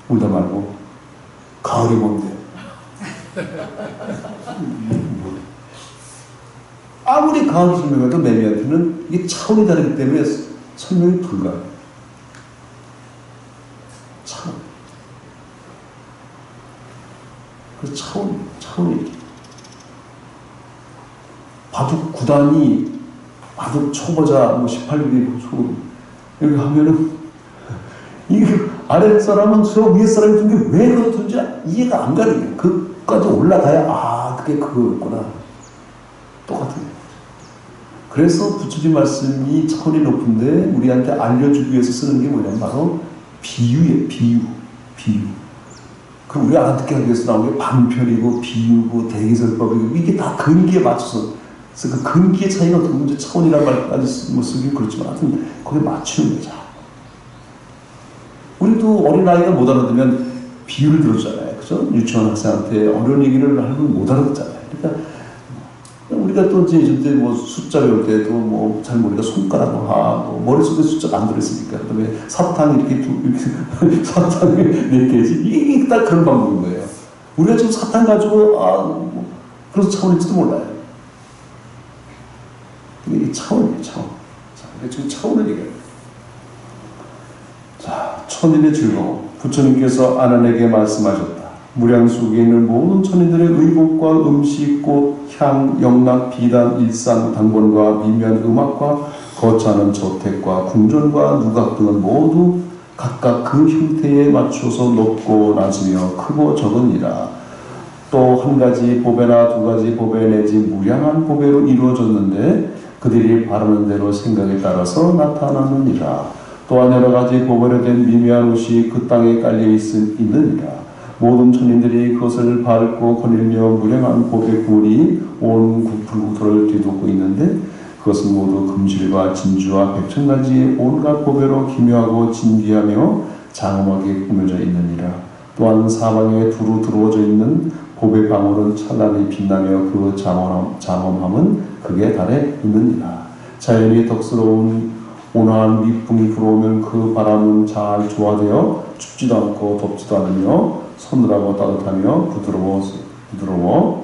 울다 말고 가을이 뭔데 아무리 가을 설명해도 매미한테는 이게 차원이 다르기 때문에 설명이 불가해요. 차원. 그 차원이 바둑 9단이 바둑 초보자 18기 초보 여기 하면은 이게 아래 사람은 저 위에 사람이 든 게 왜 그렇든지 이해가 안 가는 거예요. 그까지 올라가야 그게 그거였구나. 똑같은 거예요. 그래서 부처님 말씀이 차원이 높은데 우리한테 알려주기 위해서 쓰는 게 뭐냐면 바로 비유예요. 비유. 그럼 우리가 알아듣게 하기 위해서 나온 게 방편이고 비유고 대기설법이고 이게 다 근기에 맞춰서 그래서 그 근기의 차이가 어떻게 보면 차원이라는 말까지 쓰기 그렇지만 하여튼 거기에 맞추는 거죠. 우리도 어린아이가 못 알아들으면 비유를 들었잖아요. 그죠? 유치원 학생한테 어려운 얘기를 하면 못 알아듣잖아요. 그러니까 우리가 또 이제 뭐 숫자 배울 때도 뭐 잘 모르니까 손가락으로 하고 머릿속에 숫자가 안 들어있으니까 그다음에 사탕 이렇게 사탕이 4개지 이게 딱 그런 방법인 거예요. 우리가 지금 사탕 가지고 그래서 차원일지도 몰라요. 이게 차원이에요. 차원. 자, 지금 차원을 얘기해요. 자, 천인의 즐거움. 부처님께서 아난에게 말씀하셨다. 무량수국에 있는 모든 천인들의 의복과 음식, 꽃, 향, 영락, 비단, 일상, 당번과 미묘한 음악과 거처하는 저택과 궁전과 누각 등은 모두 각각 그 형태에 맞춰서 높고 낮으며 크고 적으니라. 또 한 가지 보배나 두 가지 보배 내지 무량한 보배로 이루어졌는데 그들이 바라는 대로 생각에 따라서 나타나느니라. 또한 여러 가지 보배로 된 미묘한 옷이 그 땅에 깔려 있느니라. 모든 천인들이 그것을 밟고 거닐며 무량한 보배 굴이 온 불국토를 뒤덮고 있는데 그것은 모두 금실과 진주와 백천가지 온갖 보배로 기묘하고 진귀하며 장엄하게 꾸며져 있느니라. 또한 사방에 두루 두루워져 있는 보배 방울은 찬란히 빛나며 그 장엄함은 극에 달해 있느니라. 자연이 덕스러운 온화한 미풍이 불어오면 그 바람은 잘 조화되어 춥지도 않고 덥지도 않으며 서늘하고 따뜻하며 부드러워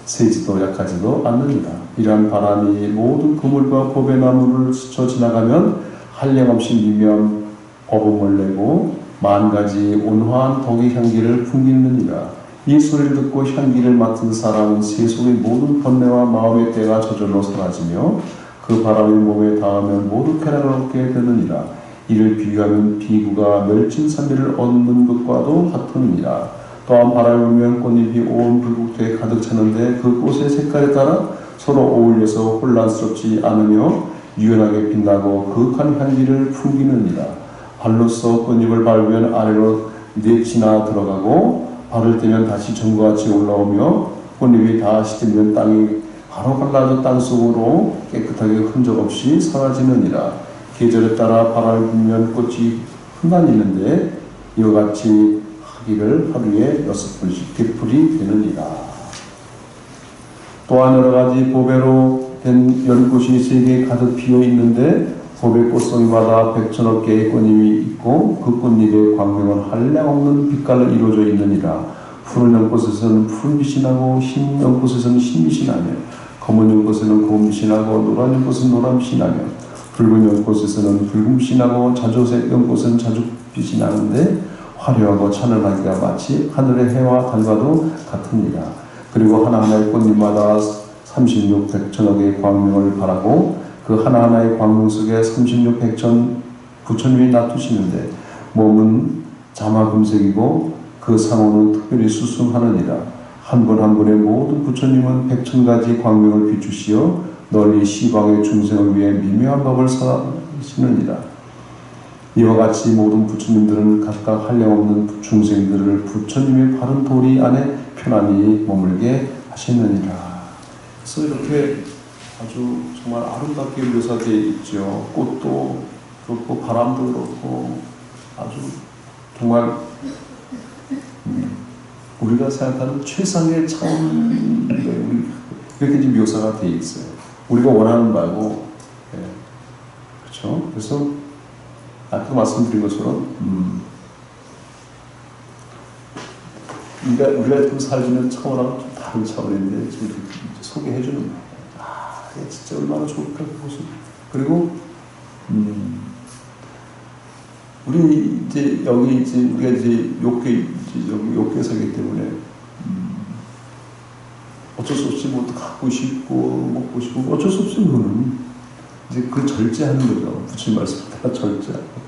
세지도 약하지도 않느니라. 이러한 바람이 모든 그물과 보배나무를 스쳐 지나가면 한량없이 미면 버금을 내고 만가지 온화한 덕의 향기를 풍기느니라. 이 소리를 듣고 향기를 맡은 사람은 세속의 모든 번뇌와 마음의 때가 저절로 사라지며 그 바람이 몸에 닿으면 모두 쾌락을 얻게 되느니라. 이를 비유하면 비구가 멸진산미를 얻는 것과도 같으니라. 또한 바람이 불면 꽃잎이 온 불국토에 가득 차는데 그 꽃의 색깔에 따라 서로 어울려서 혼란스럽지 않으며 유연하게 빛나고 그윽한 향기를 풍기느니라. 발로써 꽃잎을 밟으면 아래로 내치나 들어가고 발을 떼면 다시 전과 같이 올라오며 꽃잎이 다 시들면 땅이 바로 갈라져 땅속으로 깨끗하게 흔적 없이 사라지느니라. 계절에 따라 바람이 불면 꽃이 흩날리는데 이와 같이 하기를 하루에 6번씩 되풀이 되느니라. 또한 여러 가지 보배로 된 연꽃이 세계에 가득 피어 있는데 보배 꽃송이마다 100,000억 개의 꽃잎이 있고 그 꽃잎의 광명은 한량없는 빛깔로 이루어져 있느니라. 푸른 연꽃에서는 푸른 빛이 나고 흰 연꽃에서는 흰 빛이 나며 검은 연꽃에는 검은 빛이 나고 노란 연꽃은 노란 빛이 나며 붉은 연꽃에서는 붉은 빛이 나고 자주색 연꽃은 자주빛이 나는데 화려하고 찬란하기가 마치 하늘의 해와 달과도 같으니라. 그리고 하나하나의 꽃잎마다 36 백천억의 광명을 바라고 그 하나하나의 광명 속에 36 백천 부처님이 나투시는데 몸은 자마금색이고 그 상호는 특별히 수승하느니라. 한 분 한 분의 모든 부처님은 100,000가지 광명을 비추시어 널리 시방의 중생을 위해 미묘한 법을 사시느니라. 이와 같이 모든 부처님들은 각각 한량없는 중생들을 부처님의 바른 도리 안에 편안히 머물게 하시느니라. 그래서 이렇게 아주 정말 아름답게 묘사되어 있죠. 꽃도 그렇고 바람도 그렇고 아주 정말 우리가 생각하는 최상의 차원 이렇게 묘사가 되어 있어요. 우리가 원하는 바고, 그렇죠. 그래서 아까 말씀드린 것처럼 우리가 지금 살지는 차원하고 좀 다른 차원인데 지금 소개해 주는 거예요. 아, 진짜 얼마나 좋을까 그 모습. 그리고 우리 이제 여기 이제 우리가 이제 욕계 살기 때문에 어쩔 수 없이 뭐 갖고 싶고 먹고 싶고 어쩔 수 없이 그거는 이제 그 절제하는 거죠. 부처님 말씀 다 절제하고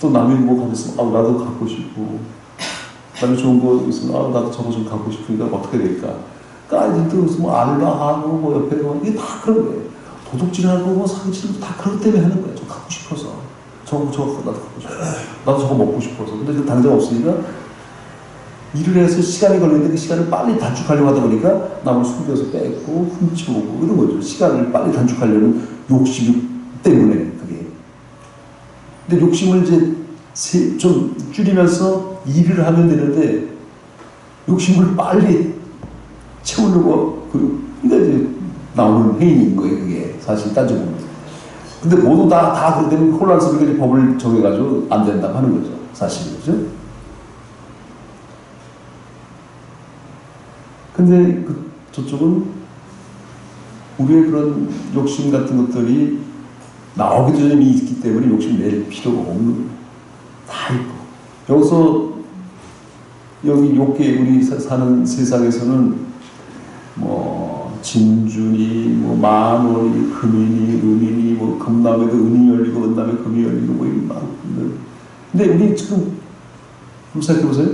또 남이 뭐 갖고 있으면 아 나도 갖고 싶고 남이 좋은 거 있으면 아 나도 저거 좀 갖고 싶으니까 어떻게 될까? 그러니까 이제 또 뭐 알바하고 뭐 옆에 뭐 이게 다 그런 거예요. 도둑질하고 뭐 사기치고 다 그런 때문에 하는 거예요. 저 갖고 싶어서. 저거 나도 갖고 싶어. 나도 저거 먹고 싶어서. 근데 당장 없으니까 일을 해서 시간이 걸리는데 그 시간을 빨리 단축하려고 하다 보니까 남을 숨겨서 뺏고 훔쳐오고 이런 거죠. 시간을 빨리 단축하려는 욕심 때문에 그게. 근데 욕심을 이제 좀 줄이면서 일을 하면 되는데 욕심을 빨리 채우려고 그러니까 이제 나오는 행위인 거예요. 그게 사실 따져보면. 근데 모두 다 그렇게 되면 혼란스럽게 법을 정해가지고 안 된다고 하는 거죠. 사실, 그죠? 근데 저쪽은 우리의 그런 욕심 같은 것들이 나오기 전에 이미 있기 때문에 욕심 낼 필요가 없는 거예요. 다 있고. 여기서, 여기 욕계 우리 사는 세상에서는 뭐, 진주니, 뭐, 만원이, 금이니, 은이니, 뭐, 금남에도 은이 열리고, 은남에 금이 열리고, 뭐, 이런 막. 근데 우리 지금, 한번 생각해보세요.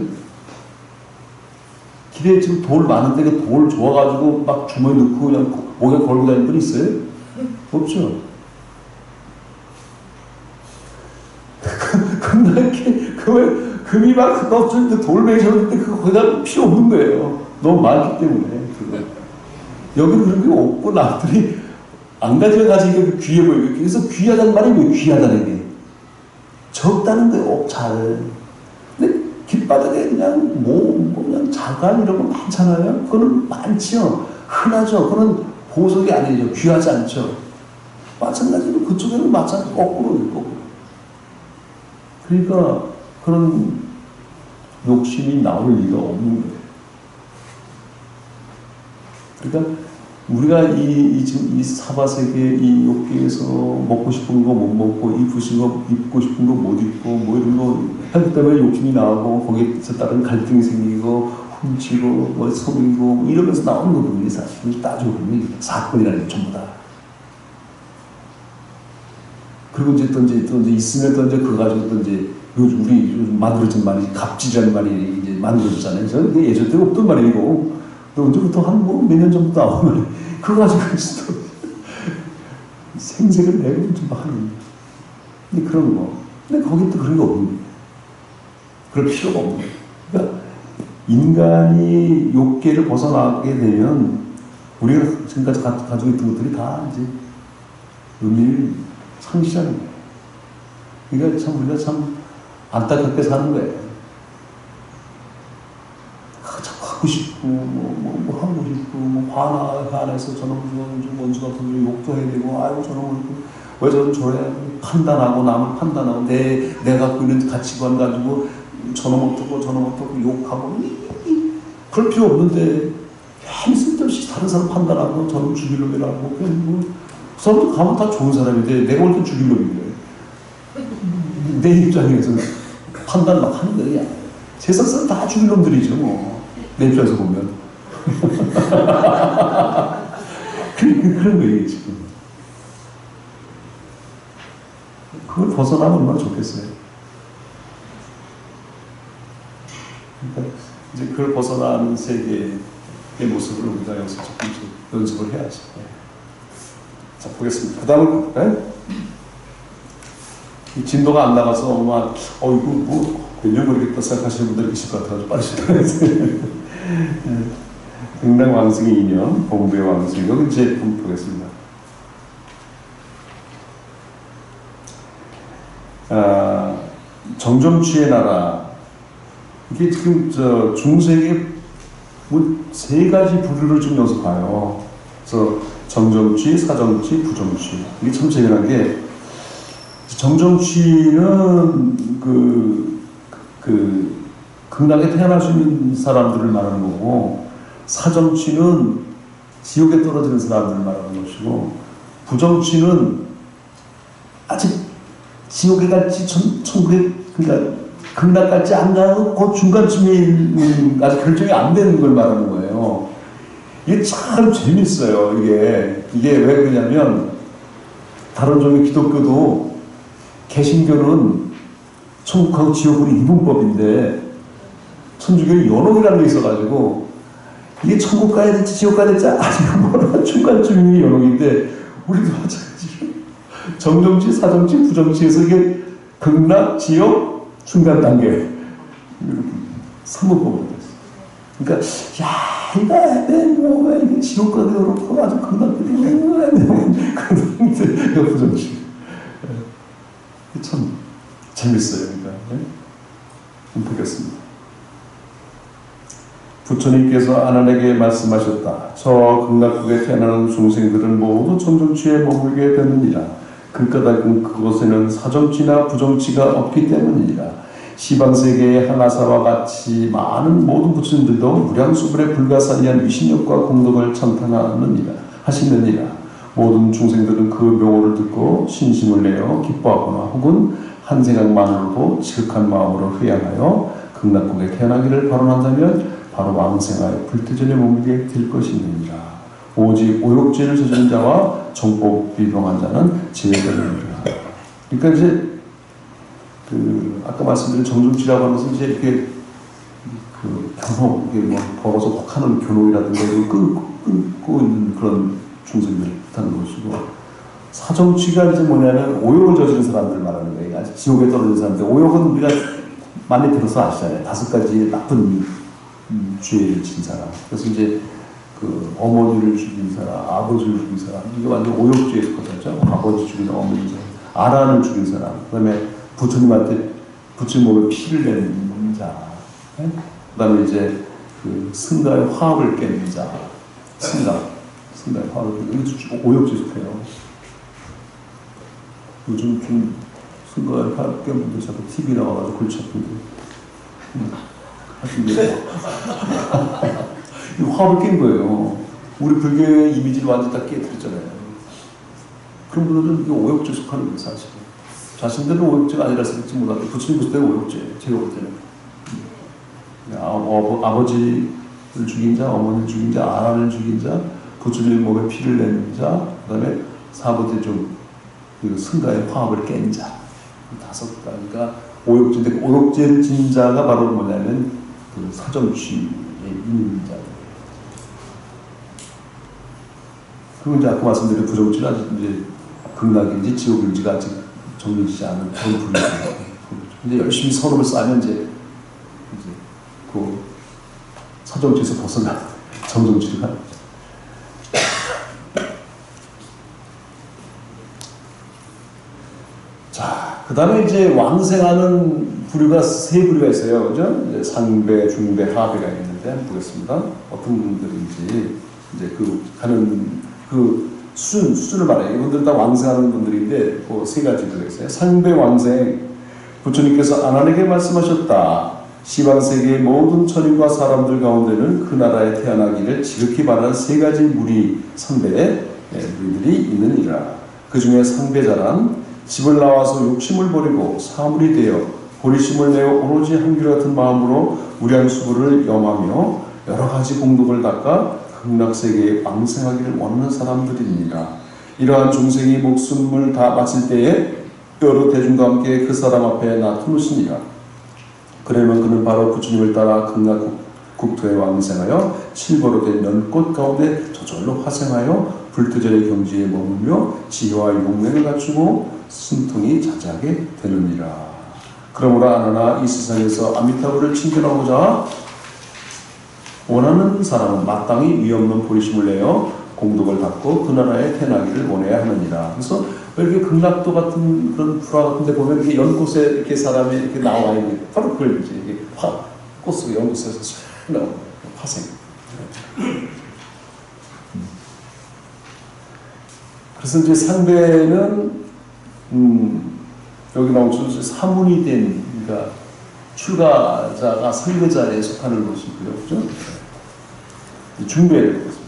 길에 지금 돌 많은데 그 돌 좋아가지고 막 주머니 넣고 그냥 목에 걸고 다니는 분 있어요? 없죠? 근데 금이 막 넣었는데 돌 매셨는데 그거 거기다 필요 없는 거예요. 너무 많기 때문에. 여기는 그런 게 없고 남들이 안 가지고 귀해 보여요. 그래서 귀하다는 말이 왜 귀하다는 게 적다는 거예요. 잘. 근데 길바닥에 그냥 그냥 자갈 이런 거 많잖아요. 그거는 많지요. 흔하죠. 그거는 보석이 아니죠. 귀하지 않죠. 마찬가지로 그쪽에는 마찬가지로 거꾸로. 그러니까 그런 욕심이 나올 리가 없는 거예요. 그러니까 우리가 지금 이 사바세계 이 욕계에서 먹고 싶은 거 못 먹고 입고 싶은 거 못 입고 뭐 이런 거 하기 때문에 욕심이 나오고 거기에서 따른 갈등이 생기고 훔치고 뭐 속이고 뭐 이러면서 나오는 거거든요. 사실 따지고 보면 사건이라는 게 전부 다. 그리고 이제 또 있으면 또 이제 그거 가지고 또 이제 요즘 만들어진 말이 갑질이라는 말이 이제 만들어졌잖아요. 그래서 예전 때 없던 말이고 또 언제부터 한 몇 년 전부터 나오면 그거 가지고 또 생색을 내고 좀 하는. 근데 그런 거. 근데 거기 또 그런 거 없는 거예요. 그럴 필요가 없는 거예요. 그러니까 인간이 욕계를 벗어나게 되면 우리가 지금까지 가지고 있던 것들이 다 이제 의미를 상실하는 거예요. 그러니까 우리가 참 안타깝게 사는 거예요. 자꾸 하고 싶고, 뭐 하고 싶고, 화나서 저놈 좀 원수 같은 욕도 해야 되고, 아이고, 저놈 왜 저런 저래 판단하고, 남을 판단하고, 내가 갖고 있는 가치관 가지고, 저놈 어떻고 욕하고, 그럴 필요 없는데, 괜히 쓸데없이 다른 사람 판단하고, 저놈 죽일 놈이라고, 그 사람도 가면 다 좋은 사람인데, 내가 볼 땐 죽일 놈인 거예요. 내 입장에서는 판단 막 하는 거야. 세상 사람 다 죽일 놈들이죠, 뭐. 내 입장에서 보면. 그런 거예요, 지금. 그걸 벗어나면 얼마나 좋겠어요. 그러니까 이제 그걸 벗어나는 세계의 모습을 우리가 여기서 조금씩 연습을 해야죠. 자, 보겠습니다. 그 다음은, 진도가 안 나가서 아마 이거 뭐 몇 년 걸리겠다 생각하시는 분들이 계실 것 같아서 빨리 시작하겠습니다. 등당왕승의 인연, 봉부의 왕승. 여기 이제 보겠습니다. 정점취의 나라. 이게 지금 중세에 뭐 세 가지 부류를 좀 여기서 봐요. 그래서 정점취, 사정취, 부정취. 이게 참 재미난 게 정점취는 극락에 태어날 수 있는 사람들을 말하는 거고, 사정취는 지옥에 떨어지는 사람들을 말하는 것이고, 부정취는 아직 지옥에 갈지 천국에, 그러니까 극락 갈지 안 가고 그 중간쯤에 아직 결정이 안 되는 걸 말하는 거예요. 이게 참 재밌어요. 이게 왜 그러냐면, 다른 종의 기독교도 개신교는 천국하고 지옥으로 이분법인데, 천주교는 연옥이라는 게 있어가지고, 이게 천국 가야 될지 지옥 가야 될지 아직 몰라. 중간쯤이 연옥인데, 우리도 마찬가지로 정정치, 사정치, 부정치에서 이게 극락, 지옥, 중간 단계 3분법으로 됐어. 그러니까 이거 왜 지옥 가기 어렵고 아주 극락 이거 부정치. 참 재밌어요. 그러니까 한번 보겠습니다. 부처님께서 아난에게 말씀하셨다. 저 극락국에 태어나는 중생들은 모두 정정취에 머물게 되느니라. 그 까닭은 그곳에는 사정취나 부정취가 없기 때문이니라. 시방세계의 하나사와 같이 많은 모든 부처님들도 무량수불에 불가사의한 위신력과 공덕을 찬탄하느니라. 모든 중생들은 그 명호를 듣고 신심을 내어 기뻐하거나 혹은 한 생각만으로도 지극한 마음으로 회양하여 극락국에 태어나기를 발언한다면 바로 왕생하여 불태전에 머물게 될 것이니라. 오직 오욕죄를 저지른 자와 정법비동한 자는 제외되느니라. 그러니까 이제 아까 말씀드린 정중치라고 하면서 이제 이렇게 견혹, 이게 뭐 벌어서 혹하는 견혹이라든가 이걸 끊고 있는 그런 중생들을 뜻하는 것이고, 사정취가 이제 뭐냐면 오욕을 저지른 사람들 말하는 거예요. 아직 지옥에 떨어진 사람들. 오욕은 우리가 많이 들어서 아시잖아요. 5가지 나쁜 죄를 진 사람. 그래서 이제 어머니를 죽인 사람, 아버지를 죽인 사람, 이게 완전 오욕죄에 속하죠. 아버지 죽인 사람, 어머니 죽인 사람, 아란을 죽인 사람, 그 다음에 부처님 몸에 피를 낸 자, 그 다음에 이제 그 승가의 화합을 깨는 자. 승가의 화합을 깨는 자. 이거 오역지속해요. 요즘 좀 승가의 화합 깨는 분들 자꾸 TV 나와가지고 골치 아픈데. 하신데. 화합을 깬 거예요. 우리 불교의 이미지를 완전히 다 깨뜨렸잖아요. 그런 분들은 이게 오역지속하는 거예요, 사실. 자신들은 오역죄가 아니라서 그렇지 몰라도 부처님 볼 때는 오역죄예요. 제가 볼 때는. 아버지를 죽인 자, 어머니를 죽인 자, 아라를 죽인 자, 부처님 몸에 피를 낸 자, 그 다음에 사부대중, 그리고 승가의 화합을 깬 자. 5가지가 오역죄인데, 오역죄를 진 자가 바로 뭐냐면 그 사정취에 있는 자. 그리고 이제 아까 말씀드린 부정취는 아직 이제 극락인지 지옥인지가 아직 정리되지 않은 그런 분이에요. 이제 열심히 선업을 쌓으면 이제 그 사정취에서 벗어나 정정취가. 자, 그 다음에 이제 왕생하는 부류가 3부류가 있어요. 그죠? 이제 상배, 중배, 하배가 있는데 한번 보겠습니다. 어떤 분들인지 이제 그 가는 그 수준을 말해요. 이분들 다 왕생하는 분들인데 그 3가지가 있어요. 상배 왕생, 부처님께서 아난에게 말씀하셨다. 시방세계의 모든 천인과 사람들 가운데는 그 나라에 태어나기를 지극히 바라는 3가지 무리 상배의 무리들이 있느니라. 그 중에 상배자란 집을 나와서 욕심을 버리고 사물이 되어 보리심을 내어 오로지 한결 같은 마음으로 무량수부를 염하며 여러 가지 공덕을 닦아 극락세계에 왕생하기를 원하는 사람들이니라. 이러한 종생이 목숨을 다 바칠 때에 여러 대중과 함께 그 사람 앞에 나타누시니라. 그러면 그는 바로 부처님을 따라 극락 국토에 왕생하여 칠보로 된 연꽃 가운데 저절로 화생하여 불투전의 경지에 머물며 지혜와 용맹을 갖추고 순통이 자자하게 되느니라. 그러므로 아나나 이 세상에서 아미타불을 친견하고자 원하는 사람은 마땅히 위없는 보리심을 내어 공덕을 닦고 그 나라에 태어나기를 원해야 하느니라. 그래서 왜 이렇게 극락도 같은 그런 불화 같은 데 보면 이렇게 연꽃에 이렇게 사람이 이렇게 나와 있는 바로 그걸 이제 이게 꽃으로 연꽃에서 쫙 나오는 화생. 그래서 이제 상배는 여기 나온 사문이 된, 그러니까 출가자가 상배자에 속하는 것이고요. 그죠? 중배를 보겠습니다.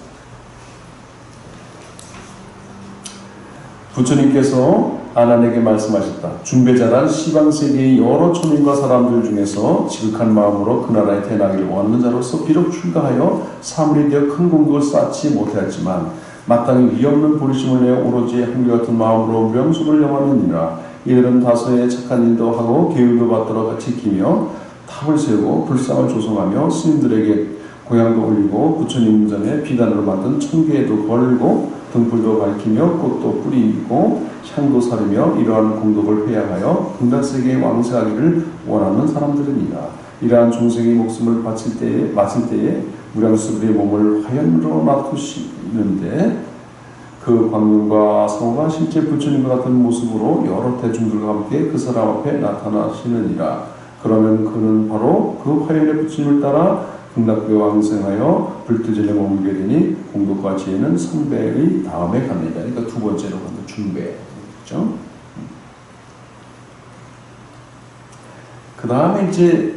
부처님께서 아난에게 말씀하셨다. 중배자란 시방세계의 여러 천인과 사람들 중에서 지극한 마음으로 그 나라에 태어나기를 원하는 자로서 비록 출가하여 사물이 되어 큰 공덕을 쌓지 못하였지만 마땅히 위없는 보리심을 내어 오로지 한결같은 마음으로 무량수를 염하느니라. 이들은 다소의 착한 일도 하고 계율도 받들어 지키며 탑을 세우고 불상을 조성하며 스님들에게 공양도 올리고 부처님 전에 비단으로 만든 청계도 걸고 등불도 밝히며 꽃도 뿌리고 향도 사르며 이러한 공덕을 회양하여 극락세계에 왕생하기를 원하는 사람들이니라. 이러한 중생이 목숨을 바칠 때에 무량수불의 몸을 화연으로 놔두시는데 그 광명과 성호가 실제 부처님과 같은 모습으로 여러 대중들과 함께 그 사람 앞에 나타나시느니라. 그러면 그는 바로 그 화연의 부처님을 따라 극락교에 왕생하여 불투전에 머물게 되니 공덕과 지혜는 상배의 다음에 갑니다. 그러니까 두 번째로 가는 중배. 그렇죠? 그 다음에 이제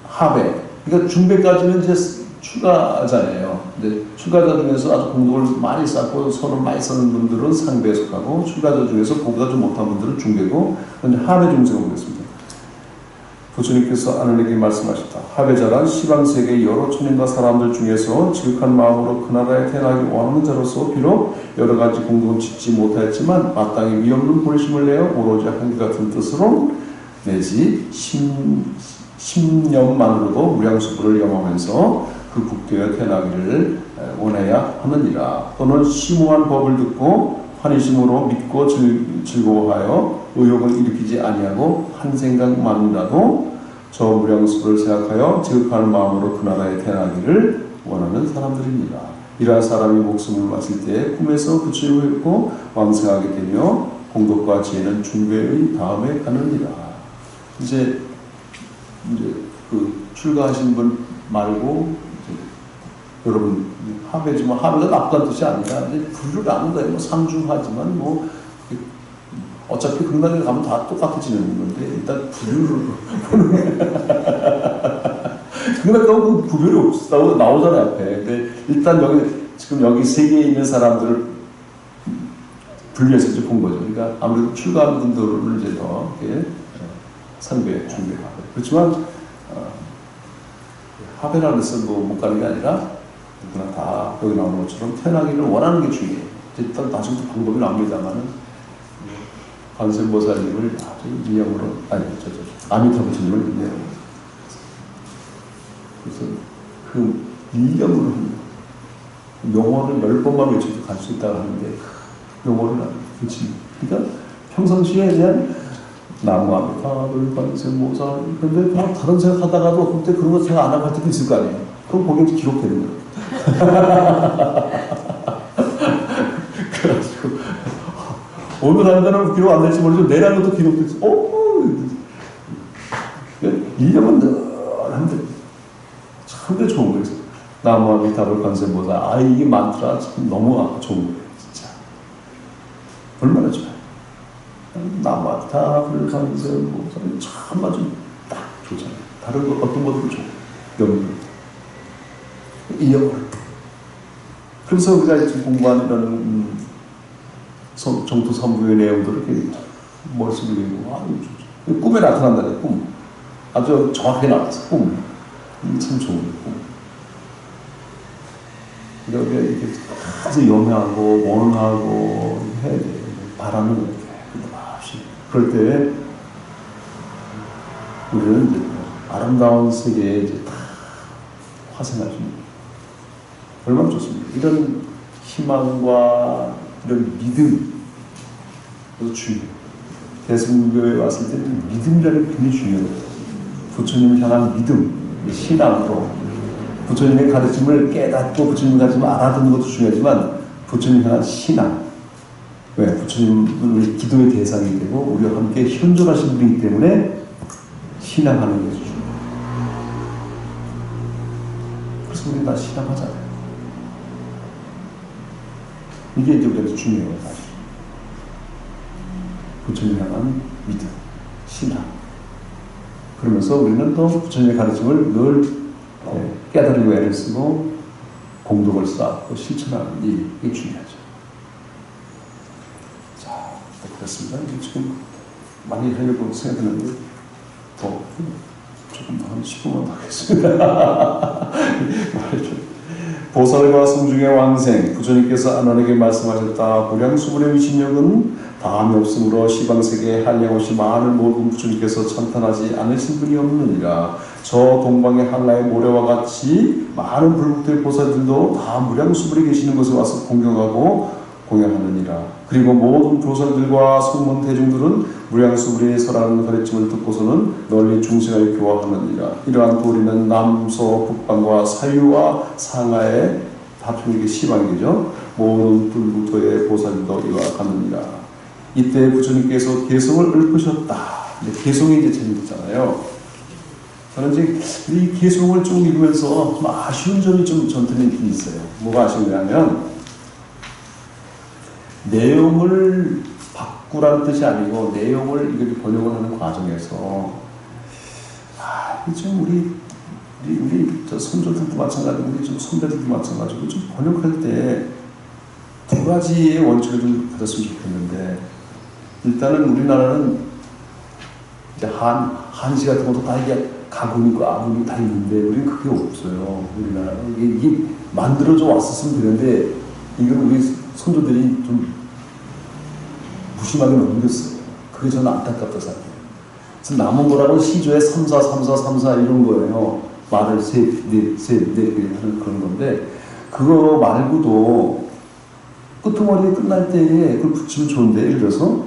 하배. 그러니까 중배까지는 이제 출가자예요. 근데 출가자 중에서 아주 공덕을 많이 쌓고 선을 많이 쌓는 분들은 상배에 속하고 출가자 중에서 공부가 좀 못한 분들은 중배고, 그런데 하배 중생을 보겠습니다. 부처님께서 아난에게 말씀하셨다. 하배자란 시방세계의 여러 천인과 사람들 중에서 지극한 마음으로 그 나라에 태어나기 원하는 자로서 비록 여러 가지 공덕은 짓지 못하였지만 마땅히 위없는 보리심을 내어 오로지 한결같은 뜻으로 내지 10년만으로도 무량수부를 염하면서 그 국토에 태어나기를 원해야 하느니라. 또는 심오한 법을 듣고 환희심으로 믿고 즐거워하여 의욕을 일으키지 아니하고 한 생각만이라도 저 무량수를 생각하여 지극한 마음으로 그 나라에 태어나기를 원하는 사람들입니다. 이러한 사람이 목숨을 마칠 때에 꿈에서 부처님을 뵙고 왕생하게 되며 공덕과 지혜는 중배의 다음에 가느니라. 이제 그 출가하신 분 말고 여러분 합해지만 합해가 나쁘다는 뜻이 아니라 이제 분류를 하는 거예요. 뭐 상중하지만 뭐 어차피 극락에 가면 다 똑같아지는 건데 일단 분류를 보는 극락 가면 그 구별이 없다고 나오잖아요 앞에. 근데 일단 지금 여기 세계에 있는 사람들을 분류해서 이제 본 거죠. 그러니까 아무래도 출가한 분들을 이제 더 이렇게 상배 준비하고 그렇지만 하베라를 해서 못 가는 게 아니라 누구나 다 여기 나오는 것처럼 태어나기를 원하는 게 중요해요. 일단 나중부터 방법이 나옵니다만은 관세음보살님을 아주 인형으로 아미타불 스님을 인형으로 그래서 그 인형으로 용어를 10번만 외쳐도 갈 수 있다고 하는데 용어를 외치는 그러니까 평상시에 그냥 나무아미타불 관세음보살 근데 뭐 다른 생각하다가도 그때 그런 거 생각 안 하고 할 때도 있을 거 아니에요. 그럼 거기에 기록되는 거예요. 그래가지고 오늘 한다는 기록 안 될지 모르지만 내일 하는 것도 기록됐어. 1년은 늘 한데 참 좋은 거예요. 나무아미타불 관세음보살 이게 만트라 참 너무 좋은 거예요. 진짜 얼마나 좋아요. 나무아미타불 관세음보살 참 아주 딱 좋잖아요. 다른 거 어떤 것도 좋고 여기 이 영어를 그래서 우리가 지금 공부하는 이런 정토 선부의 내용들을 이렇게 머릿속에 있고 꿈에 나타난다는 꿈 아주 정확하게 나와서 꿈 참 좋은 꿈 우리가 이렇게 아주 영하고 원하고 해야 돼 바라는 거예요. 그럴 때 우리는 이제 아름다운 세계에 이제 다 화생할 수 있는 얼마나 좋습니까? 이런 희망과 이런 믿음 그것도 중요해요. 대승교회에 왔을 때는 믿음이라는 게 굉장히 중요해요. 부처님을 향한 믿음, 신앙으로 부처님의 가르침을 깨닫고 부처님의 가르침을 알아듣는 것도 중요하지만 부처님을 향한 신앙 왜? 부처님은 우리 기도의 대상이 되고 우리와 함께 현존하신 분이기 때문에 신앙하는 것이 중요해요. 그래서 우리 다 신앙하잖아요. 이게 이제 우리한테 중요해요, 사실. 부처님 향한 믿음, 신앙. 그러면서 우리는 또 부처님의 가르침을 늘 깨달으려고 애를 쓰고 공덕을 쌓고 실천하는 일이 중요하죠. 자, 그렇습니다. 지금 많이 하려고 생각했는데 더 조금 더 한 10분만 더 하겠습니다. 보살과 성중의 왕생 부처님께서 안원에게 말씀하셨다. 무량수불의 위신력은 다함이 없으므로 시방세계에 한량없이 많은 모든 부처님께서 찬탄하지 않으신 분이 없느니라. 저 동방의 한라의 모래와 같이 많은 불국들 보살들도 다 무량수불에 계시는 곳에 와서 공경하고 공양하느니라. 그리고 모든 보살들과 성문 대중들은 무량수불에 서라는 가르침을 듣고서는 널리 중생을 교화하느니라. 이러한 도리는 남서 북방과 사유와 상하의 다툼에게 시방이죠. 모든 불국토의 보살들도 이와 같느니라. 이때 부처님께서 개성을 읊으셨다. 개성이 이제 재밌잖아요. 저는 이제 이 개성을 좀 읽으면서 좀 아쉬운 점이 좀 전편에 있어요. 뭐가 아쉬우냐면 내용을 바꾸라는 뜻이 아니고 내용을 이렇게 번역을 하는 과정에서 좀 우리 저 선조들도 마찬가지고 우리 좀 선배들도 마찬가지고 좀 번역할 때 두 가지의 원칙을 좀 가졌으면 좋겠는데 일단은 우리나라는 이제 한시 같은 것도 다 이게 가군이고 아군이 다 있는데 우리는 그게 없어요. 우리나라는 이게 만들어져 왔었으면 되는데 이건 우리 선조들이 좀 무심하게 넘겼어요. 그게 저는 안타깝다 생각해요. 그래서 남은 거라고 시조에 3사, 3사, 3사 이런 거예요. 말을 셋, 하는 그런 건데 그거 말고도 끄트머리에 끝날 때에 그걸 붙이면 좋은데 예를 들어서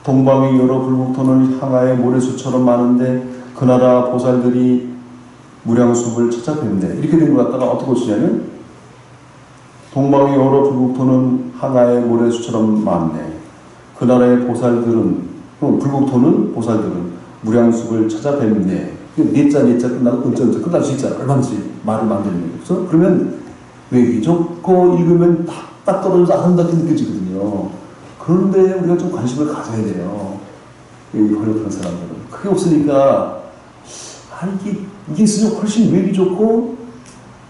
동방의 여러 불국토는 향하의 모래수처럼 많은데 그 나라 보살들이 무량수불 찾아뵙네. 이렇게 된 것 같다가 어떻게 고치냐면 동방의 여러 불국토는 향하의 모래수처럼 많네. 그 나라의 보살들은 불국토는 보살들은 무량수불 찾아뵙네. 내자 끝나고 은자 끝날 수 있잖아. 얼마든지 말을 만드는 거죠. 그러면 외기 좋고 읽으면 딱 떨어져서 아름답게 느껴지거든요. 그런데 우리가 좀 관심을 가져야 돼요. 이 번역하는 사람들은. 그게 없으니까, 이게 있으면 훨씬 외기 좋고,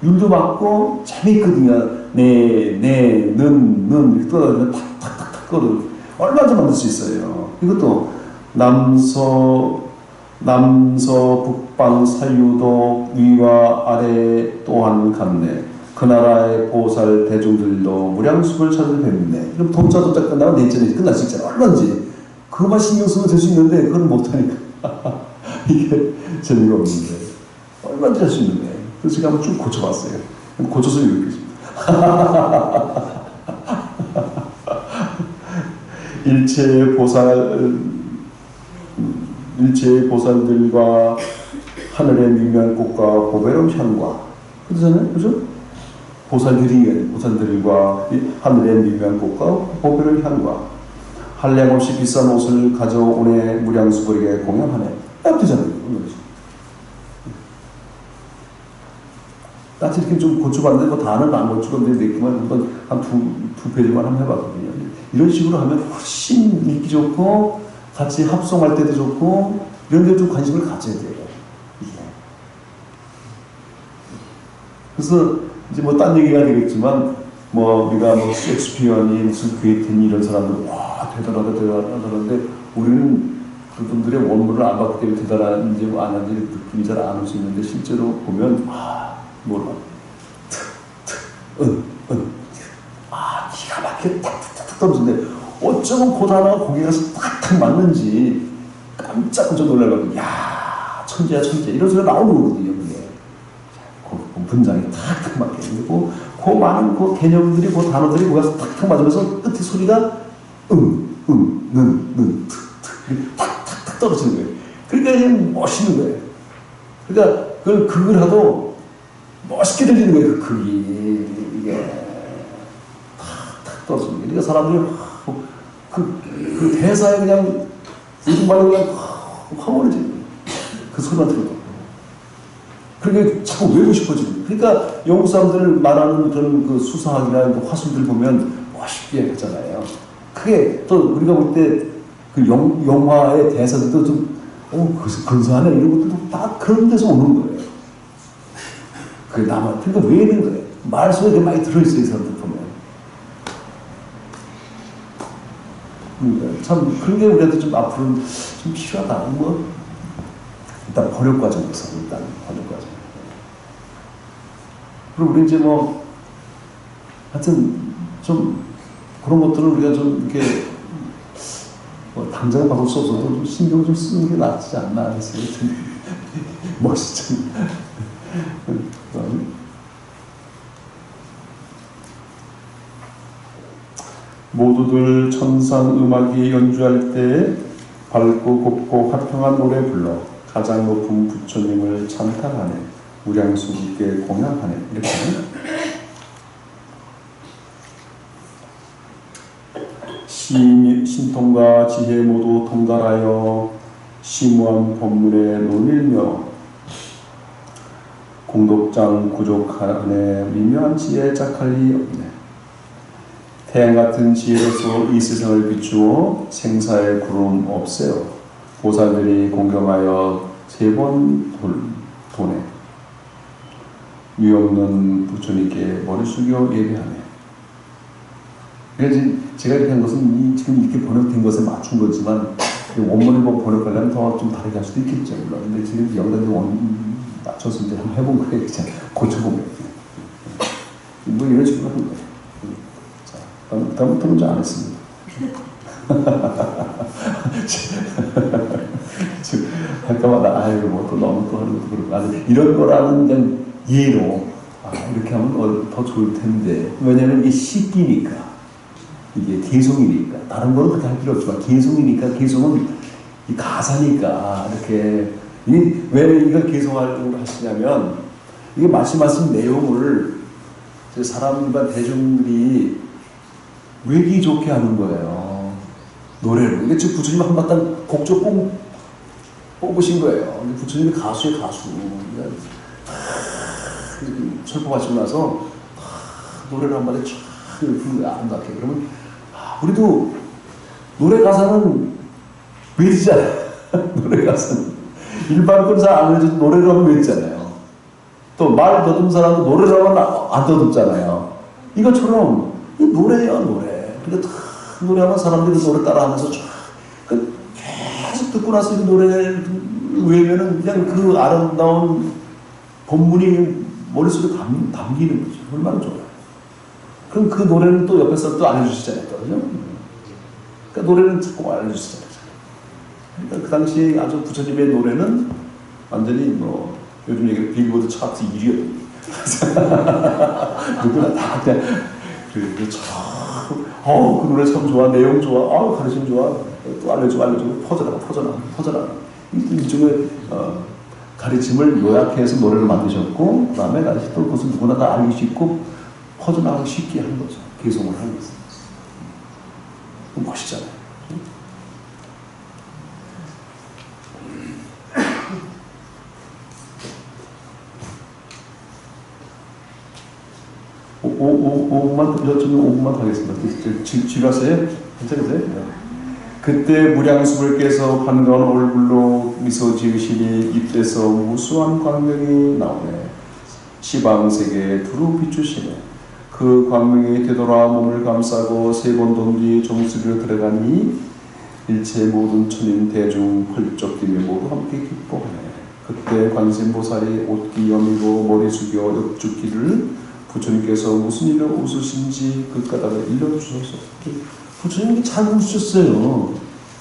율도 맞고, 재미있거든요. 네, 이렇게 떠나면 탁탁탁탁 거려. 얼마나 만들 수 있어요. 이것도 남서 북방 사유도 위와 아래 또한 같네. 그 나라의 보살 대중들도 무량수를 찾을 뵙네. 그럼 동자도 딱 끝나고 내전이 끝날 수 있잖아. 얼마든지. 그것만 신경 쓰면 될 수 있는데 그걸 못하니까. 이게 재미가 없는데. 얼마든지 할 수 있는데. 그래서 제가 한번 쭉 고쳐봤어요. 고쳐서 이렇게 일체의 보살들과 하늘의 미묘한 꽃과 보배로운 향과 그러잖아요, 그죠? 보살들과 하늘의 미묘한 꽃과 보배로운 향과 한량없이 비싼 옷을 가져오네 무량수벌에게 공양하네. 딱 되잖아요. 딱 이렇게 좀 고쳐봤는데 뭐 다는 안 고치건데 내기만 한번 두 페이지만 한번 해봤거든요. 이런 식으로 하면 훨씬 읽기 좋고 같이 합성할 때도 좋고 이런 데 좀 관심을 가져야 돼요. 이게. 그래서 이제 뭐 딴 얘기가 되겠지만 뭐 우리가 뭐 셰익스피어니 무슨 괴테니 이런 사람들 와 대단하다는데 우리는 그분들의 원문을 안 봤기 때문에 대단한지 뭐 안 한지 느낌이 잘 안 올 수 있는데 실제로 보면 몰라. 기가 막히게 탁탁탁 떨어지는데 어쩌면 그 단어가 거기 가서 탁탁 맞는지 깜짝 놀라거든요. 야, 천재야, 천재. 이런 소리가 나오는 거거든요, 그게. 그 분장이 탁탁 맞게. 그리고 그 많은 그 개념들이, 그 단어들이 거기 가서 탁탁 맞으면서 끝에 소리가 탁탁탁 떨어지는 거예요. 그러니까 이게 멋있는 거예요. 그러니까 그걸 극을 하도 멋있게 들리는 거예요, 그 극이. 이게 탁탁 떨어지는 거예요. 그러니까 사람들이 그 대사에 그냥 요즘 말로 그냥 화물해지는 거예요. 그 소리만 들어도. 그러니까 자꾸 외우고 싶어지는 거예요. 그러니까 영국 사람들 말하는 그런 그 수사학이나 그 화술들 보면 멋있게 하잖아요. 그게 또 우리가 볼 때 그 영화의 대사들도 좀 근사하네 이런 것들도 다 그런 데서 오는 거예요. 그게 그러니까 외우는 거예요. 말 속에 많이 들어있어요, 이 사람들 보면. 참 그런 게 우리한테 좀 앞으로 좀 필요하다. 뭐 일단 번역 과정에서 번역 과정. 그리고 우리 이제 뭐 하여튼 좀 그런 것들은 우리가 좀 이렇게 뭐 당장 받을 수 없어도 좀 신경 좀 쓰는 게 낫지 않나 했어요. 멋있죠. 모두들 천상 음악이 연주할 때 밝고 곱고 화평한 노래 불러 가장 높은 부처님을 찬탄하네. 무량수국에 공양하네. 이렇게. 신통과 지혜 모두 통달하여 심오한 법문에 논일며 공덕장 구족하네. 미묘한 지혜 짝할 리 없네. 태양같은 지혜로서 이 세상을 비추어 생사의 구름 없애요. 보살들이 공경하여 3번 도네. 유없는 부처님께 머리 숙여 예배하네. 그래서 제가 이렇게 한 것은 지금 이렇게 번역된 것에 맞춘 거지만 원문을 번역하려면 더 좀 다르게 할 수도 있겠죠. 물론. 근데 지금 여기다 원 맞춰서 이제 한번 해본 거예요. 그냥 고쳐보면. 뭐 이런 식으로 하는 거예요. 자, 다음부터는 잘 안 했습니다. 할까마다 아이고 뭐 또 너무 또 하는 것도 그렇고 아주 이런 거라는 그냥 예로 이렇게 하면 더 좋을 텐데 왜냐면 이게 시기니까 이게 개송이니까 다른 거는 그렇게 할 필요 없지만 개송이니까 개송은 이 가사니까 이렇게 왜 이걸 개송하려고 하시냐면 이게 말씀하신 내용을 사람 일반 대중들이 외기 좋게 하는 거예요. 노래로. 이게 지금 부처님 한바탕 곡조 뽕 뽑으신 거예요. 근데 부처님이 가수의 가수. 철법하시고 나서 노래를 한 마디 쫙 아름답게. 그러면 우리도 노래 가사는 외지잖아요. 노래 가사는 일반 건 잘 안 외워도 노래를 하면 외지잖아요. 또 말 더듬는 사람도 노래를 하면 안 더듬잖아요. 이것처럼 이 노래예요, 노래. 그러니까 노래하면 사람들이 노래 따라하면서 계속 듣고 나서 이 노래를 외우면은 그냥 그 아름다운 본문이 머릿속에 담기는 거죠. 얼마나 좋아요. 그럼 그 노래는 또 옆에서 또 알려주시잖아요. 그죠? 그러니까 노래는 자꾸 알려주시잖아요. 그러니까 그 당시 아주 부처님의 노래는 완전히 뭐 요즘 얘기로 빌보드 차트 1위였거든요. 누구나 다 그냥 그 노래 참 좋아, 내용 좋아, 가르침 좋아, 또 알려주고 퍼져나가. 일종의 가르침을 요약해서 노래를 만드셨고, 그 다음에 다시 또 그것을 누구나 다 알기 쉽고 퍼져나가기 쉽게 한 거죠. 개성을 한 거죠. 멋있잖아요. 저는 5분만 더 하겠습니다. 쥐가세요? 괜찮으세요? 네. 그때 무량수를 깨서 반가운 얼굴로 미소 지으시니 입에서 무수한 광명이 나오네. 시방세계에 두루 비추시네. 그 광명이 되돌아 몸을 감싸고 세 번 돈 뒤 정수리로 들어가니 일체 모든 천인 대중 펄쩍 뛰며 모두 함께 기뻐하네. 그때 관세음보살이 옷기 여미고 머리 숙여 엽죽기를 부처님께서 무슨 일로 웃으신지 그 까닭을 일러주셔서 부처님이 잘 웃으셨어요.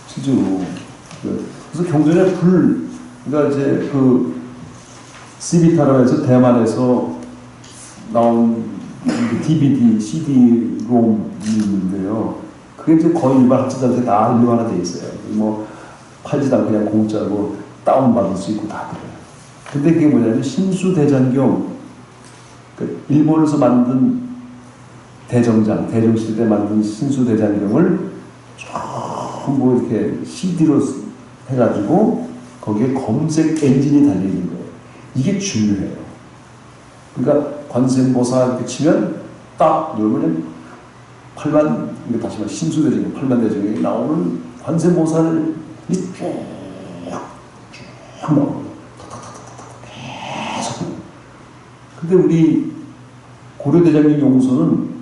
실제로. 그래서 경전에 그러니까 이제 그 시비타라에서 대만에서 나온 DVD, CD-ROM이 있는데요. 그게 이제 거의 일반 학자들한테 다 일반화되어 있어요. 뭐 팔지도 않고 그냥 공짜로 다운받을 수 있고 다 그래요. 근데 그게 뭐냐면 신수대장경, 그 일본에서 만든 대정시대 때 만든 신수대장경을 전부 이렇게 CD로 해가지고 거기에 검색 엔진이 달려있는 거예요. 이게 중요해요. 그러니까 관세음보살 이렇게 치면 딱 누르면 8만, 다시 말해 신수대장경, 8만 대장경이 나오는 관세음보살이 쭉 나오는 계속. 근데 우리 고려대장경 용서는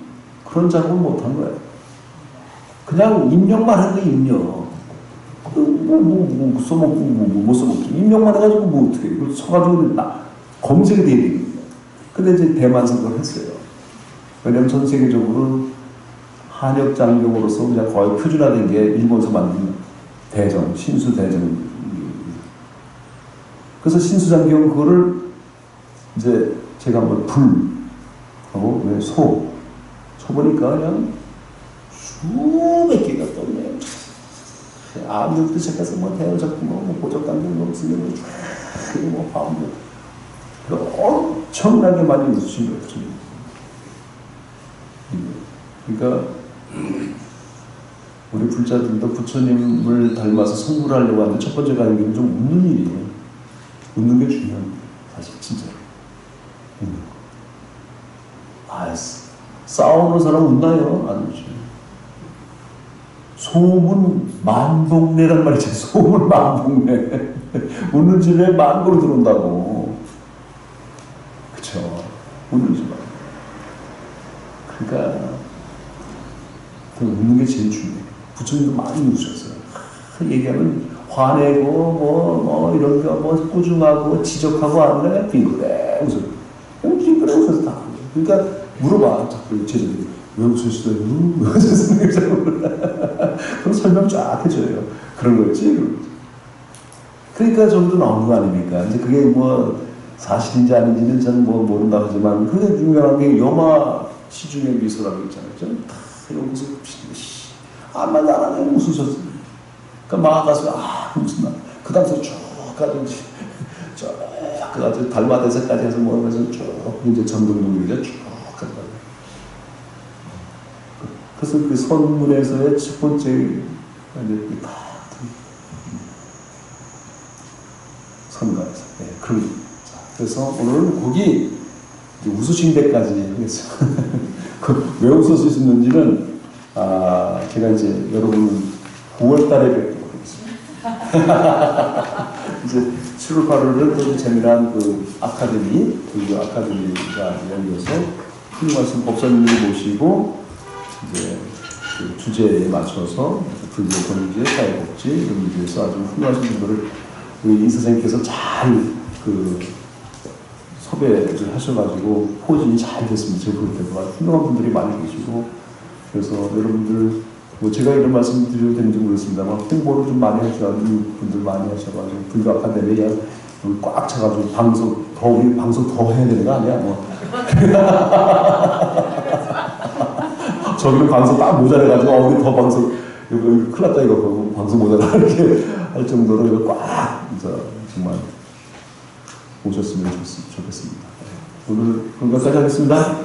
그런 작업을 못한 거예요. 그냥 입력만 한 거예요, 입력. 써먹고, 못 써먹기. 입력만 해가지고 뭐 어떻게 해. 써가지고 검색이 돼야 되거든요. 근데 이제 대만에서 그걸 했어요. 왜냐면 전 세계적으로 한역장경으로서 그냥 거의 표준화된 게 일본에서 만든 신수대장. 그래서 신수장경 그거를 이제 제가 한번 하고 왜 소 보니까 그냥 수백 개가 떠오르네요. 아무것도 시작해서 뭐 대여작품, 뭐 보적단경, 뭐 쓰는 뭐 파운드, 엄청나게 많이 웃으신 거예요. 그러니까 우리 불자들도 부처님을 닮아서 선구를 하려고 하는데 첫 번째가 아니면 좀 웃는 일이에요. 웃는 게 중요합니다. 사실 진짜로. 싸우는 사람 웃나요? 안 웃죠. 소문 만복내란 말이죠. 소문 만복내. 웃는 집에 만복이 들어온다고. 그쵸. 웃는 집. 그러니까 웃는 게 제일 중요해요. 부처님도 많이 웃으셨어요. 얘기하면 화내고 뭐 이런 거 뭐 꾸중하고 지적하고 하는데 빙그레 웃어요. 그냥 빙그레 웃어서 다. 그러니까 물어봐. 자꾸 제자들이 왜 웃으셨어요? 왜 웃으셨어요? 그럼 설명 쫙 해줘요. 그런 거였지. 그러니까 저기도 나오는 거 아닙니까? 이제 그게 뭐 사실인지 아닌지는 저는 뭐 모른다고 하지만 그게 중요한 게 영화 시중의 미소라고 있잖아요. 저는 다 이런 모습 아무 말 안 하네 웃으셨어요. 그러니까 마가서 무슨 말. 그 다음부터 쭉 가든지 쭉 달마대사까지 해서 뭐 하면서 쭉 이제 전등동이죠. 쭉 가다. 그래서 그 선문에서의 첫 번째 이제 선거에서. 네, 그런 자, 그래서 오늘은 거기 웃으신 데까지 하겠습니다. 왜 웃으셨는지는 제가 이제 여러분 9월 달에 뵙도록 하겠습니다. 이제 7월 8월은 또 재미난 그 아카데미, 불교 아카데미가 열려서 훌륭하신 법사님들을 모시고 이제 그 주제에 맞춰서 불교 경제, 사회복지 이런 문제에서 아주 훌륭하신 분들을 우리 이 선생님께서 잘 그 섭외를 하셔가지고 포진이 잘 됐습니다. 제가 볼 때도 아주 훌륭한 분들이 많이 계시고 그래서 여러분들 뭐 제가 이런 말씀 드려도 되는지 모르겠습니다만 홍보를 좀 많이 하셔가지고 분들 많이 하셔가지고 불교 아카데미가 꽉 차가지고 방송 더 우리 방송 더 해야 되는 거 아니야? 뭐. 저기는 방송 딱 모자라가지고 우리 더 방송 이거 큰일 났다 이거 방송 모자라 이렇게 할 정도로 이거 꽉 정말 오셨으면 좋겠습니다. 오늘 여기까지 하겠습니다.